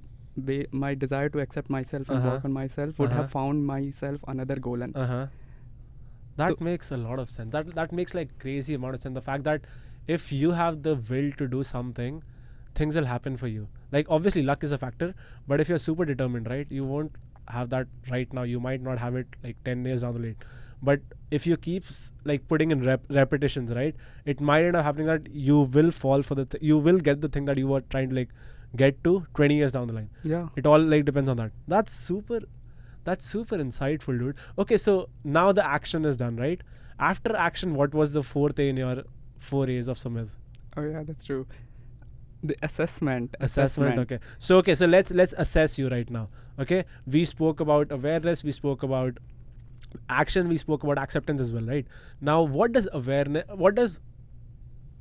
Speaker 2: desire to accept myself and work on myself would have found myself another Golan.
Speaker 1: That makes a lot of sense. That makes like crazy amount of sense. The fact that if you have the will to do something, things will happen for you. Like obviously luck is a factor, but if you're super determined, right, you won't have that right now. You might not have it like 10 years down the line. But if you keep like putting in repetitions, right, it might end up happening that you will fall for you will get the thing that you were trying to like get to 20 years down the line.
Speaker 2: Yeah.
Speaker 1: It all like depends on that. That's super insightful, dude. Okay, so now the action is done, right? After action, what was the fourth A in your 4 A's of Sumit?
Speaker 2: Oh yeah, that's true. The assessment.
Speaker 1: Okay. So let's assess you right now. Okay. We spoke about awareness. We spoke about action. We spoke about acceptance as well, right? Now, what does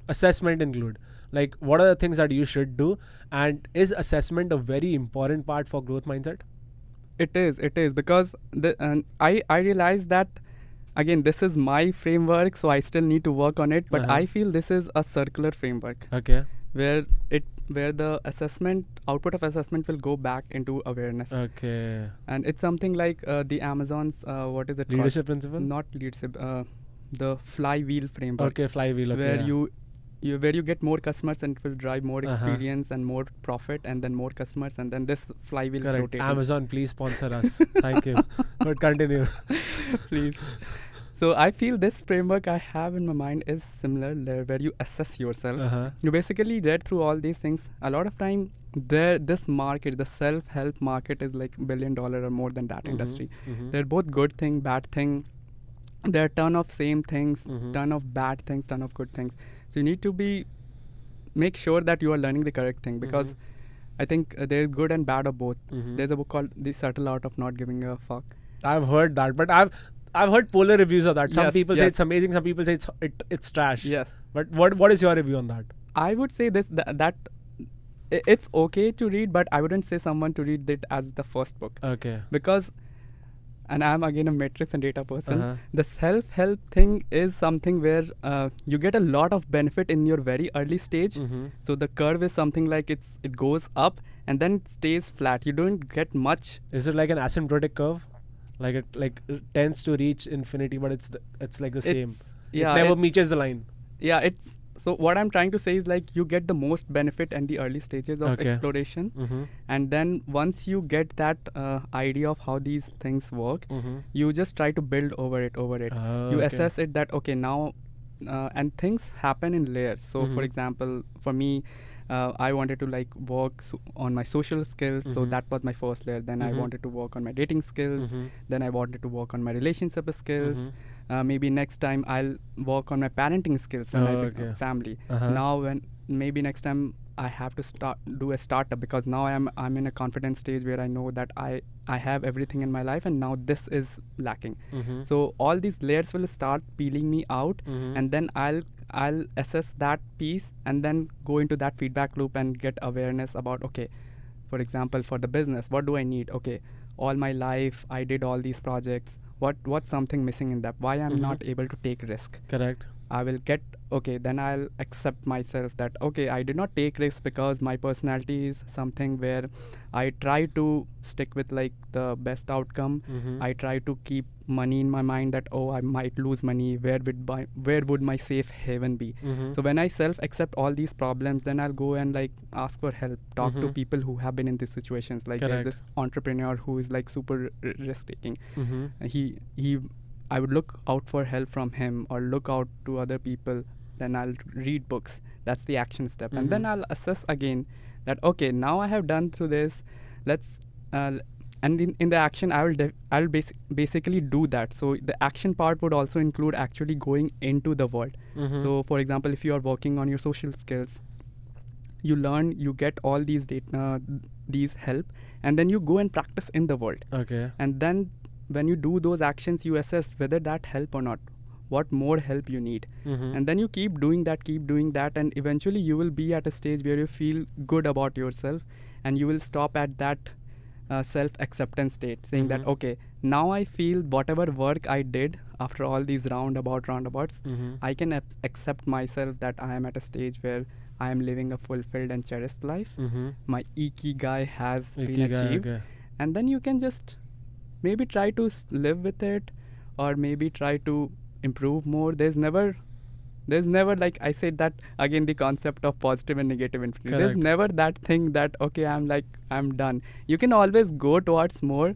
Speaker 1: assessment include? Like, what are the things that you should do? And is assessment a very important part for growth mindset?
Speaker 2: It is because I realized that again, this is my framework, so I still need to work on it. But
Speaker 1: Uh-huh.
Speaker 2: I feel this is a circular framework
Speaker 1: Okay.
Speaker 2: where the output of assessment will go back into awareness.
Speaker 1: Okay.
Speaker 2: And it's something like the Amazon's what is it
Speaker 1: Leadership principle?
Speaker 2: called? Not leadership. The flywheel framework.
Speaker 1: Okay, flywheel. Okay.
Speaker 2: Where
Speaker 1: yeah.
Speaker 2: where you get more customers and it will drive more
Speaker 1: Uh-huh.
Speaker 2: experience and more profit, and then more customers, and then this flywheel is
Speaker 1: Correct.
Speaker 2: rotating.
Speaker 1: Amazon, please sponsor us. Thank you. But continue.
Speaker 2: Please. So I feel this framework I have in my mind is similar, where you assess yourself.
Speaker 1: Uh-huh.
Speaker 2: You basically read through all these things. A lot of time, this market, the self-help market, is like $1 billion or more than that industry.
Speaker 1: Mhm.
Speaker 2: They're both good thing, bad thing. There are ton of same things,
Speaker 1: Mhm.
Speaker 2: ton of bad things, ton of good things. So you need to make sure that you are learning the correct thing, because I think there's good and bad of both.
Speaker 1: Mhm.
Speaker 2: There's a book called The Subtle Art of Not Giving a Fuck.
Speaker 1: I've heard that, but I've heard polar reviews of that. Some
Speaker 2: Yes,
Speaker 1: people say
Speaker 2: yes.
Speaker 1: it's amazing. Some people say it's trash.
Speaker 2: Yes.
Speaker 1: But what is your review on that?
Speaker 2: I would say it's okay to read, but I wouldn't say someone to read it as the first book,
Speaker 1: Okay.
Speaker 2: because, and I'm again a matrix and data person.
Speaker 1: Uh-huh.
Speaker 2: The self-help thing is something where you get a lot of benefit in your very early stage.
Speaker 1: Mhm.
Speaker 2: So the curve is something like it goes up and then it stays flat. You don't get much.
Speaker 1: Is it like an asymptotic curve? Like it tends to reach infinity, but it's like the same.
Speaker 2: Yeah,
Speaker 1: it never
Speaker 2: it's-
Speaker 1: reaches the line.
Speaker 2: Yeah, it's so what I'm trying to say is like you get the most benefit in the early stages of
Speaker 1: Okay.
Speaker 2: exploration.
Speaker 1: Mm-hmm.
Speaker 2: And then once you get that idea of how these things work,
Speaker 1: Mm-hmm.
Speaker 2: you just try to build over it. You assess it that okay now, and things happen in layers. So for
Speaker 1: Mhm.
Speaker 2: example, for me, I wanted to like work on my social skills. So
Speaker 1: Mhm.
Speaker 2: that was my first layer. Then I
Speaker 1: Mhm.
Speaker 2: wanted to work on my dating skills.
Speaker 1: Mhm.
Speaker 2: Then I wanted to work on my relationship skills.
Speaker 1: Mhm.
Speaker 2: Maybe next time I'll work on my parenting skills when I become
Speaker 1: Okay.
Speaker 2: family.
Speaker 1: Uh-huh.
Speaker 2: Now when maybe next time I have to do a startup, because now I'm in a confident stage where I know that I have everything in my life, and now this is lacking.
Speaker 1: Mhm.
Speaker 2: So all these layers will start peeling me out,
Speaker 1: Mhm.
Speaker 2: and then I'll assess that piece and then go into that feedback loop and get awareness about okay, for example, for the business, what do I need? Okay, all my life I did all these projects. What's something missing in that? Why I'm
Speaker 1: Mhm.
Speaker 2: not able to take risk?
Speaker 1: Correct.
Speaker 2: I will get okay, then I'll accept myself that okay, I did not take risks because my personality is something where I try to stick with like the best outcome.
Speaker 1: Mhm.
Speaker 2: I try to keep money in my mind that oh, I might lose money. Where would my safe haven be?
Speaker 1: Mhm.
Speaker 2: So when I self accept all these problems, then I'll go and like ask for help, talk to
Speaker 1: Mhm.
Speaker 2: people who have been in these situations. Like
Speaker 1: Correct.
Speaker 2: there's this entrepreneur who is like super risk taking.
Speaker 1: Mhm.
Speaker 2: He I would look out for help from him or look out to other people. Then I'll read books. That's the action step. And then
Speaker 1: Mhm.
Speaker 2: I'll assess again that okay, now I have done through this. Let's and in the action I'll basically do that. So the action part would also include actually going into the world.
Speaker 1: Mhm.
Speaker 2: So for example, if you are working on your social skills, you learn, you get all these data, these help, and then you go and practice in the world.
Speaker 1: Okay.
Speaker 2: And then when you do those actions, you assess whether that help or not, what more help you need.
Speaker 1: Mhm.
Speaker 2: And then you keep doing that, and eventually you will be at a stage where you feel good about yourself, and you will stop at that self-acceptance state, saying that
Speaker 1: Mhm.
Speaker 2: okay, now I feel whatever work I did after all these roundabouts,
Speaker 1: Mhm.
Speaker 2: I can accept myself that I am at a stage where I am living a fulfilled and cherished life.
Speaker 1: Mhm.
Speaker 2: My ikigai has been
Speaker 1: Ikigai,
Speaker 2: achieved,
Speaker 1: okay.
Speaker 2: and then you can just maybe try to live with it, or maybe try to improve more. There's never like I said that again, the concept of positive and negative infinity. There's
Speaker 1: Correct.
Speaker 2: never that thing that okay, I'm done. You can always go towards more,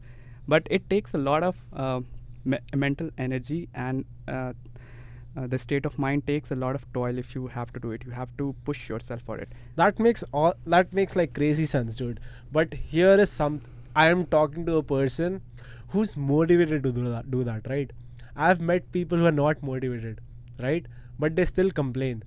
Speaker 2: but it takes a lot of mental energy, and the state of mind takes a lot of toil if you have to do it. You have to push yourself for it.
Speaker 1: That makes like crazy sense, dude. But here is I am talking to a person who's motivated to do that, right? I've met people who are not motivated, right? But they still complain.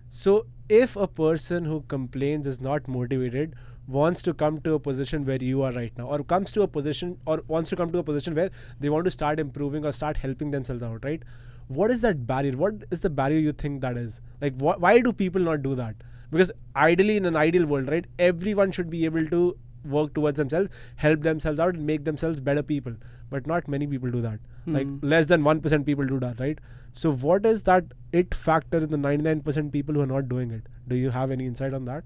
Speaker 1: So if a person who complains is not motivated, wants to come to a position where you are right now, or wants to come to a position where they want to start improving or start helping themselves out, right? What is that barrier? What is the barrier you think that is? Like, why do people not do that? Because ideally, in an ideal world, right, everyone should be able to work towards themselves, help themselves out, and make themselves better people. But not many people do that. Like less than 1% people do that, right? So what is that it factor in the 99% people who are not doing it? Do you have any insight on that?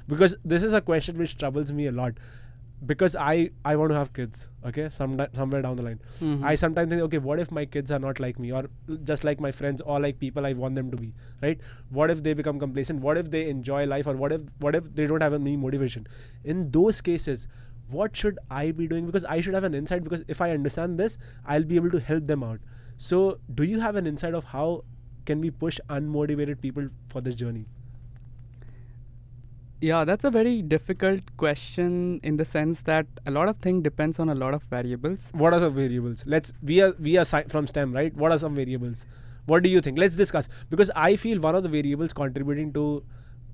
Speaker 1: Because this is a question which troubles me a lot. Because I want to have kids, okay, somewhere down the line. I sometimes think, okay, what if my kids are not like me, or just like my friends, or like people I want them to be, right? What if they become complacent? What if they enjoy life, or what if they don't have any motivation? In those cases, what should I be doing? Because I should have an insight, because if I understand this, I'll be able to help them out. So do you have an insight of how can we push unmotivated people for this journey?
Speaker 2: Yeah, that's a very difficult question in the sense that a lot of things depends on a lot of variables.
Speaker 1: What are the variables? We are from STEM, right? What are some variables? What do you think? Let's discuss, because I feel one of the variables contributing to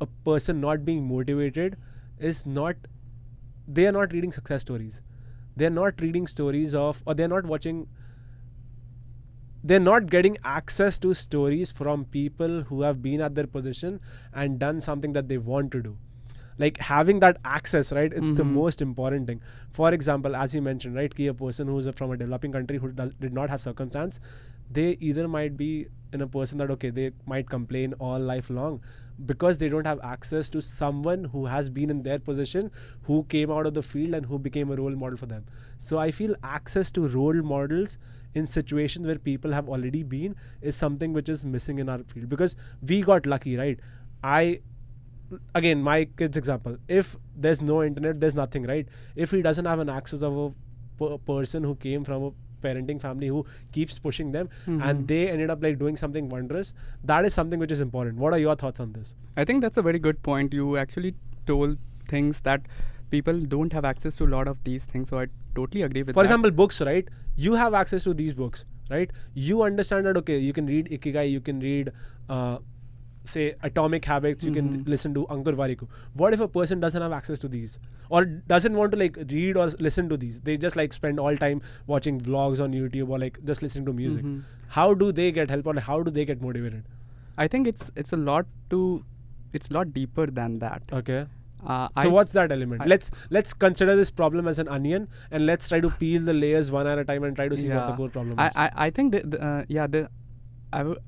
Speaker 1: a person not being motivated is they are not reading success stories. They're not reading stories of, or they're not getting access to stories from people who have been at their position and done something that they want to do. Like having that access, right? It's the most important thing. For example, as you mentioned, right, a person who's from a developing country who did not have circumstance, they either might be in a person that, okay, they might complain all life long because they don't have access to someone who has been in their position, who came out of the field and who became a role model for them. So I feel access to role models in situations where people have already been is something which is missing in our field, because we got lucky, right? Again, my kid's example, if there's no internet, there's nothing, right? If he doesn't have an access of a person who came from a parenting family who keeps pushing them and they ended up like doing something wondrous, that is something which is important. What are your thoughts on this?
Speaker 2: I think that's a very good point. You actually told things that people don't have access to a lot of these things, so I totally agree with that.
Speaker 1: For example, books, right? You have access to these books, right? You understand that, okay, you can read Ikigai, you can read say Atomic Habits, you can listen to Ankur Warikoo. What if a person doesn't have access to these, or doesn't want to like read or listen to these? They just like spend all time watching vlogs on YouTube or like just listening to music. How do they get help, or how do they get motivated?
Speaker 2: I think it's a lot deeper than that.
Speaker 1: Okay. So what's that element? Let's consider this problem as an onion, and let's try to peel the layers one at a time and try to see what the core problem is.
Speaker 2: I think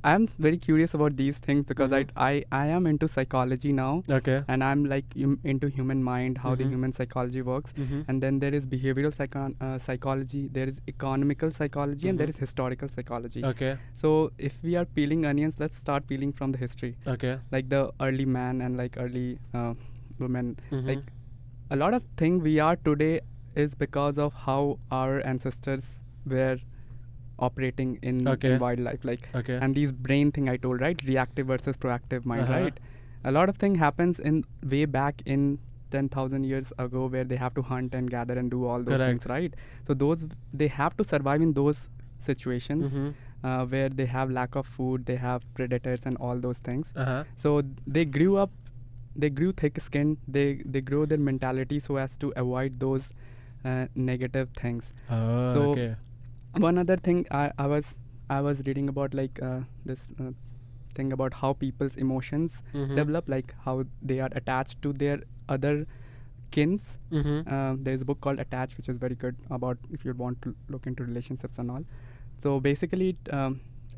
Speaker 2: I'm very curious about these things because I am into psychology now.
Speaker 1: Okay.
Speaker 2: And I'm like into human mind, how the human psychology works. And then there is behavioral psychology, there is economical psychology, and there is historical psychology.
Speaker 1: Okay.
Speaker 2: So if we are peeling onions, let's start peeling from the history.
Speaker 1: Okay.
Speaker 2: Like the early man and like early women. Like a lot of thing we are today is because of how our ancestors were operating in wildlife, like and these brain thing I told, right, reactive versus proactive mind, right? A lot of thing happens in way back in 10,000 years ago where they have to hunt and gather and do all those things, right? So they have to survive in those situations where they have lack of food, they have predators and all those things. So they grew thick-skinned, they grow their mentality so as to avoid those negative things. One other thing I was reading about, like this thing about how people's emotions develop, like how they are attached to their other kins. There's a book called Attached, which is very good about if you want to look into relationships and all. So basically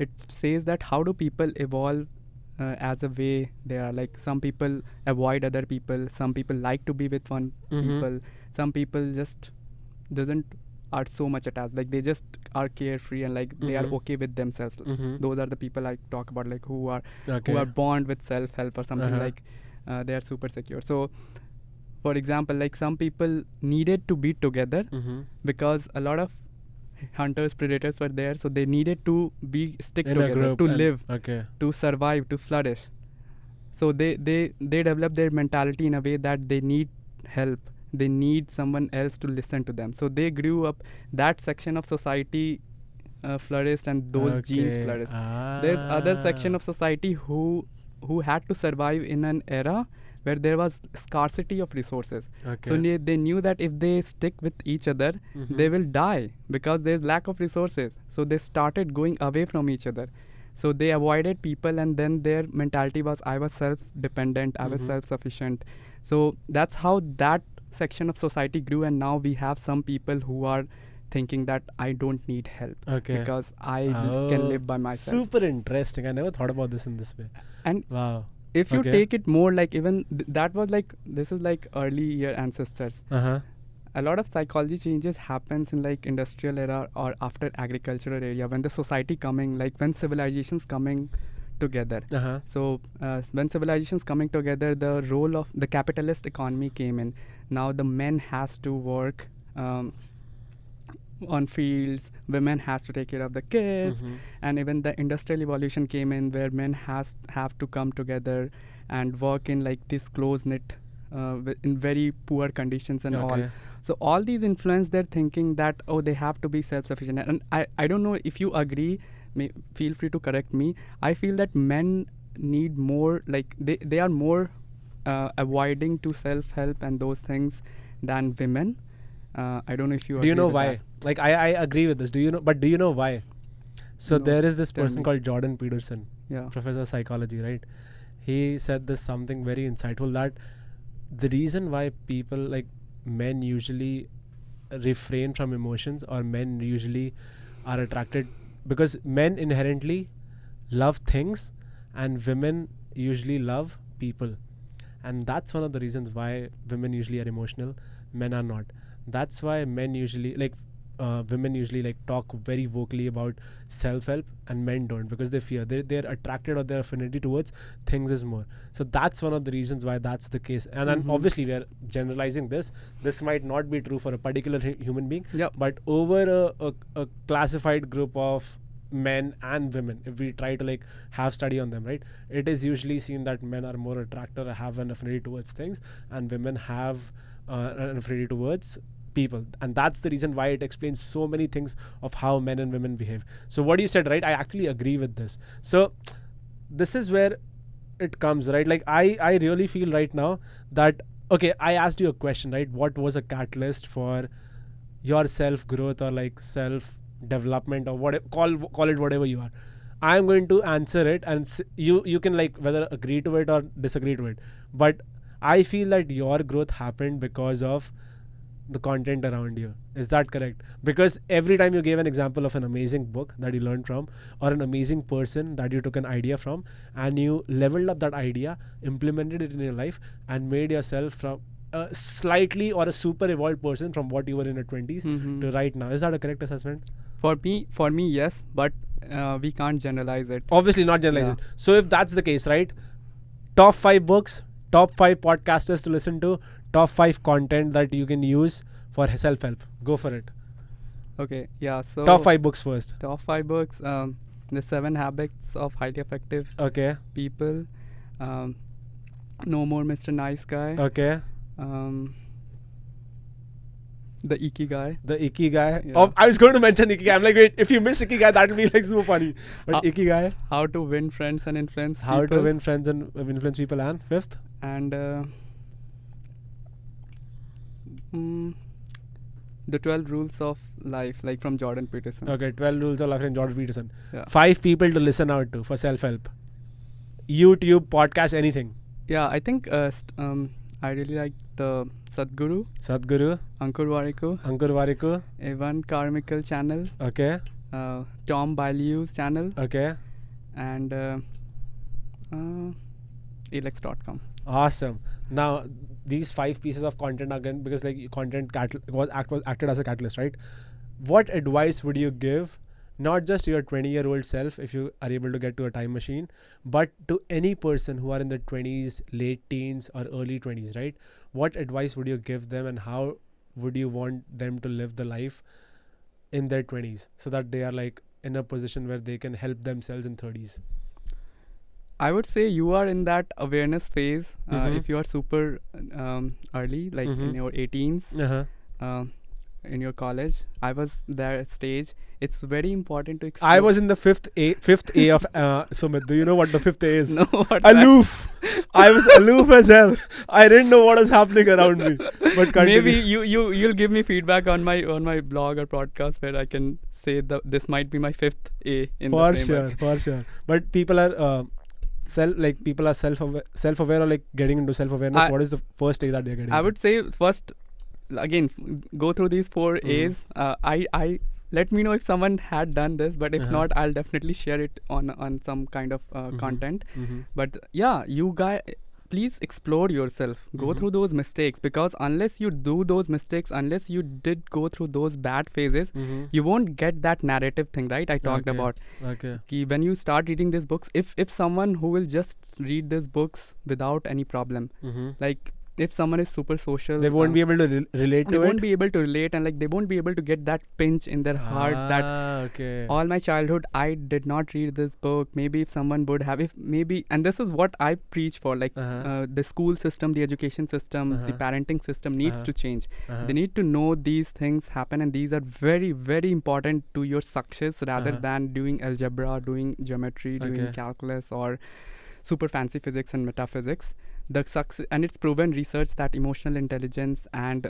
Speaker 2: it says that how do people evolve as a way they are, like some people avoid other people, some people like to be with one people, some people just are so much attached, like they just are carefree and like they are okay with themselves. Those are the people I talk about, like who are born with self-help or something, like they are super secure. So for example, like some people needed to be together because a lot of hunters, predators were there, so they needed to stick together to live, to survive, to flourish. So they develop their mentality in a way that they need help, they need someone else to listen to them. So they grew up, that section of society flourished and those genes flourished. There's other section of society who had to survive in an era where there was scarcity of resources. So they knew that if they stick with each other, they will die because there's lack of resources. So they started going away from each other. So they avoided people, and then their mentality was, I was self-dependent, I was self-sufficient. So that's how that section of society grew, and now we have some people who are thinking that I don't need help
Speaker 1: Okay.
Speaker 2: because I can live by myself.
Speaker 1: Super interesting. I never thought about this in this way.
Speaker 2: And
Speaker 1: Wow.
Speaker 2: if you
Speaker 1: Okay.
Speaker 2: take it more like even that was like, this is like early year ancestors.
Speaker 1: Uh-huh.
Speaker 2: A lot of psychology changes happens in like industrial era or after agricultural area, when the society coming, like when civilizations coming together.
Speaker 1: Uh-huh.
Speaker 2: So when civilizations coming together, the role of the capitalist economy came in. Now the men has to work on fields, women has to take care of the kids,
Speaker 1: Mhm.
Speaker 2: and even the industrial evolution came in where men have to come together and work in like this close knit in very poor conditions and all.
Speaker 1: Okay.
Speaker 2: So all these influence their thinking that, oh, they have to be self-sufficient. And I don't know if you agree, feel free to correct me. I feel that men need more, like they are more avoiding to self-help and those things than women. I don't know if you
Speaker 1: Do
Speaker 2: agree
Speaker 1: you know
Speaker 2: with
Speaker 1: why?
Speaker 2: that.
Speaker 1: Like I agree with this. Do you know? But do you know why? So
Speaker 2: No,
Speaker 1: there is this
Speaker 2: tell
Speaker 1: person
Speaker 2: me.
Speaker 1: called Jordan Peterson,
Speaker 2: Yeah.
Speaker 1: professor of psychology, right? He said this something very insightful, that the reason why people like men usually refrain from emotions, or men usually are attracted, because men inherently love things and women usually love people, and that's one of the reasons why women usually are emotional, men are not. That's why men usually like women usually like talk very vocally about self-help, and men don't, because they fear they're attracted, or their affinity towards things is more. So that's one of the reasons why that's the case. And then
Speaker 2: Mhm.
Speaker 1: obviously we are generalizing this might not be true for a particular human being,
Speaker 2: Yep.
Speaker 1: but over a classified group of men and women, if we try to like have study on them, right, it is usually seen that men are more attracted or have an affinity towards things, and women have an affinity towards people. And that's the reason why it explains so many things of how men and women behave. So what you said, right, I actually agree with this. So this is where it comes, right? Like I really feel right now that, okay, I asked you a question, right? What was a catalyst for your self growth, or like self development, or what, call it whatever you are. I'm going to answer it, and you can like whether agree to it or disagree to it. But I feel that your growth happened because of the content around you. Is that correct? Because every time you gave an example of an amazing book that you learned from, or an amazing person that you took an idea from, and you leveled up that idea, implemented it in your life, and made yourself from a slightly or a super evolved person from what you were in your 20s
Speaker 2: Mhm.
Speaker 1: to right now. Is that a correct assessment?
Speaker 2: For me, yes, but we can't generalize it.
Speaker 1: Obviously not generalizing.
Speaker 2: Yeah.
Speaker 1: So if that's the case, right, top 5 books, top 5 podcasters to listen to, top 5 content that you can use for self-help. Go for it.
Speaker 2: Okay, yeah. So
Speaker 1: Top 5 books first.
Speaker 2: top 5 books. The 7 Habits of Highly Effective
Speaker 1: Okay.
Speaker 2: People. No More Mr. Nice Guy.
Speaker 1: Okay.
Speaker 2: The Ikigai.
Speaker 1: The Ikigai.
Speaker 2: Yeah.
Speaker 1: Oh, I was going to mention Ikigai. I'm like, wait, if you miss Ikigai, that will be like super funny. But Ikigai.
Speaker 2: How to Win Friends and Influence
Speaker 1: How
Speaker 2: People.
Speaker 1: to win friends and influence people. And 5th.
Speaker 2: And the 12 Rules of Life, like from Jordan Peterson.
Speaker 1: Okay. 12 Rules of Life from Jordan Peterson.
Speaker 2: Yeah.
Speaker 1: 5 people to listen out to for self-help. YouTube, podcast, anything.
Speaker 2: Yeah, I think I really like the Sadhguru,
Speaker 1: Sadhguru,
Speaker 2: Ankur Warikoo,
Speaker 1: Ankur Warikoo.
Speaker 2: Evan Carmichael channel,
Speaker 1: Okay.
Speaker 2: Tom Bilyeu's channel,
Speaker 1: Okay.
Speaker 2: and elex.com.
Speaker 1: Awesome. Now, these 5 pieces of content again, because like content was acted as a catalyst, right? What advice would you give, not just to your 20-year-old self, if you are able to get to a time machine, but to any person who are in their 20s, late teens, or early 20s, right? What advice would you give them, and how would you want them to live the life in their 20s, so that they are like in a position where they can help themselves in 30s?
Speaker 2: I would say you are in that awareness phase.
Speaker 1: Mhm.
Speaker 2: If you are super early, like
Speaker 1: Mhm.
Speaker 2: in your 18s,
Speaker 1: Uh-huh.
Speaker 2: in your college. I was there stage. It's very important to explore.
Speaker 1: I was in the fifth A of Sumit. Do you know what the 5th A is?
Speaker 2: No, what's
Speaker 1: Aloof. I was aloof as hell. I didn't know what was happening around me. But
Speaker 2: that? Maybe
Speaker 1: continue.
Speaker 2: you'll give me feedback on my blog or podcast where I can say this might be my 5th A in
Speaker 1: For
Speaker 2: the
Speaker 1: sure,
Speaker 2: framework.
Speaker 1: for sure. But people are people are self-aware or like getting into self-awareness, what is the first stage that they're getting?
Speaker 2: I would say first, again, go through these 4 A's. I let me know if someone had done this, but if not, I'll definitely share it on some kind of content. But yeah, you guys, please explore yourself. Go through those mistakes, because unless you do those mistakes, unless you did go through those bad phases, you won't get that narrative thing, right? I talked about. Ki when you start reading these books, if someone who will just read these books without any problem, like if someone is super social,
Speaker 1: they won't be able to relate to it.
Speaker 2: They won't be able to relate, and like they won't be able to get that pinch in their heart that all my childhood I did not read this book. Maybe if someone would have, if maybe, and this is what I preach for, like the school system, the education system, the parenting system needs to change. They need to know these things happen, and these are very, very important to your success, rather than doing algebra, doing geometry, doing calculus, or super fancy physics and metaphysics. The success, and it's proven research that emotional intelligence and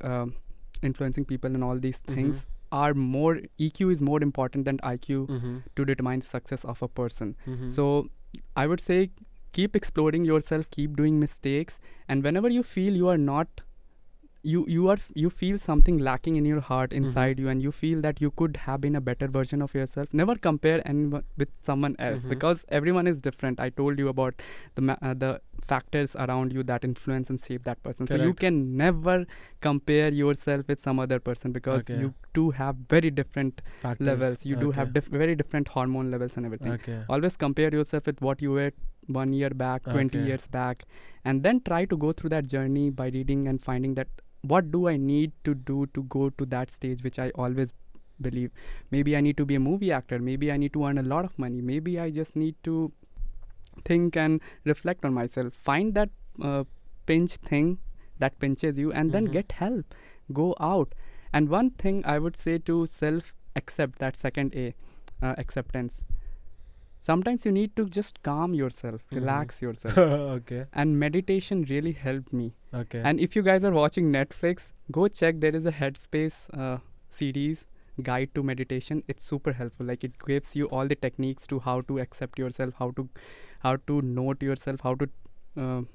Speaker 2: influencing people and all these things are more, EQ is more important than IQ to determine success of a person. So I would say keep exploring yourself, keep doing mistakes, and whenever you feel you are not, you feel something lacking in your heart inside you, and you feel that you could have been a better version of yourself, never compare anyone with someone else, because everyone is different. I told you about the factors around you that influence and shape that person. So you can never compare yourself with some other person, because you do have very different levels. You do have very different hormone levels and everything. Always compare yourself with what you were 1 year back, 20 years back, and then try to go through that journey by reading and finding that what do I need to do to go to that stage which I always believe. Maybe I need to be a movie actor. Maybe I need to earn a lot of money. Maybe I just need to think and reflect on myself. Find that pinch thing that pinches you, and then get help. Go out. And one thing I would say to self-accept, that second A, acceptance. Sometimes you need to just calm yourself, relax yourself. And meditation really helped me. And if you guys are watching Netflix, go check. There is a Headspace series, Guide to Meditation. It's super helpful. Like, it gives you all the techniques to how to accept yourself, how to note yourself, how to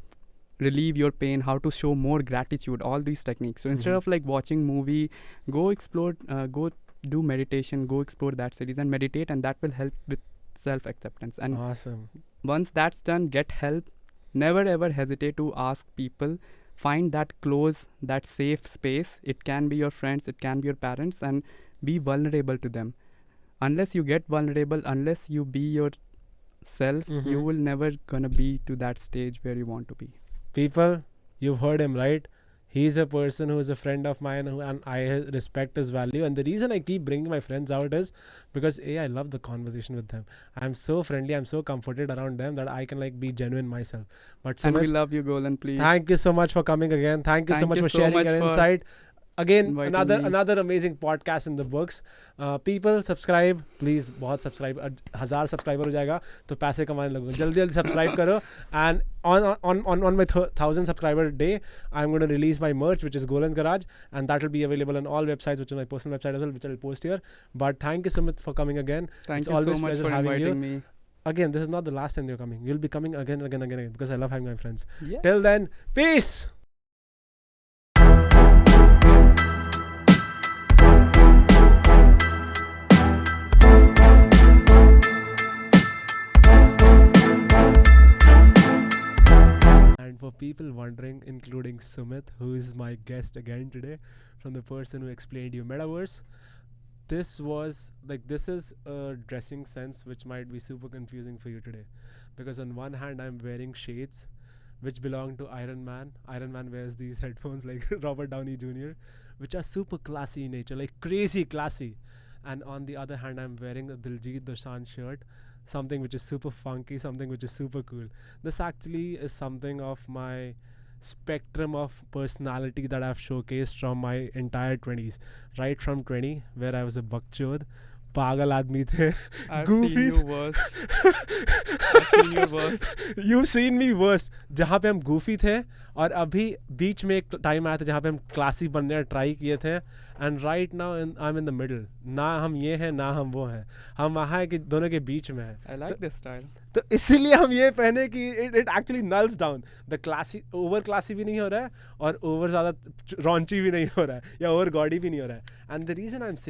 Speaker 2: relieve your pain, how to show more gratitude, all these techniques. So instead of like watching movie, go explore, go do meditation, go explore that series and meditate, and that will help with self-acceptance. And once that's done, get help. Never ever hesitate to ask people. Find that close, that safe space. It can be your friends, it can be your parents, and be vulnerable to them. Unless you get vulnerable, unless you be yourself, you will never gonna be to that stage where you want to be.
Speaker 1: People, you've heard him, right? He's a person who is a friend of mine, and I respect his value. And the reason I keep bringing my friends out is because I love the conversation with them. I'm so friendly, I'm so comforted around them that I can like be genuine myself. But
Speaker 2: and we love you, Golan. Please.
Speaker 1: Thank you so much for coming again. Thank you so much for sharing your insight. Again, another amazing podcast in the books. People, subscribe, please. बहुत subscribe, 1000 subscriber हो जाएगा तो पैसे कमाने लगूंगा. जल्दी subscribe करो. And on my 1000 subscriber day, I'm going to release my merch, which is Golan Garage, and that will be available on all websites, which is my personal website as well, which I'll post here. But thank you, Sumit, for coming again.
Speaker 2: Thank you so much for inviting me.
Speaker 1: Again, this is not the last time you're coming. You'll be coming again, because I love having my friends. Yes. Till then, peace. And for people wondering, including Sumit, who is my guest again today, from the person who explained you metaverse, this is a dressing sense which might be super confusing for you today, because on one hand I'm wearing shades which belong to Iron Man. Iron Man wears these headphones like Robert Downey Jr., which are super classy in nature, like crazy classy. And on the other hand, I'm wearing a Diljit Dosanjh shirt, something which is super funky, something which is super cool. This actually is something of my spectrum of personality that I've showcased from my entire 20s. Right from 20, where I was a bakchod, pagal aadmi the,
Speaker 2: I've
Speaker 1: goofy.
Speaker 2: seen you worse. I've seen your worst.
Speaker 1: You seen me worst, जहाँ पे हम Goofy थे और अभी बीच में एक time आया था जहाँ पे हम क्लासी बनने ट्राई किए थे, and right now I am in the middle, ना हम ये हैं ना हम वो हैं, हम वहाँ है कि दोनों के बीच में है.
Speaker 2: I like this style.
Speaker 1: तो इसीलिए हम ये पहने कि it actually nulls down the classy, over classy भी नहीं हो रहा है और ओवर ज़्यादा रॉन्ची भी नहीं हो रहा है या ओवर गॉडी भी नहीं हो रहा है. And the reason I am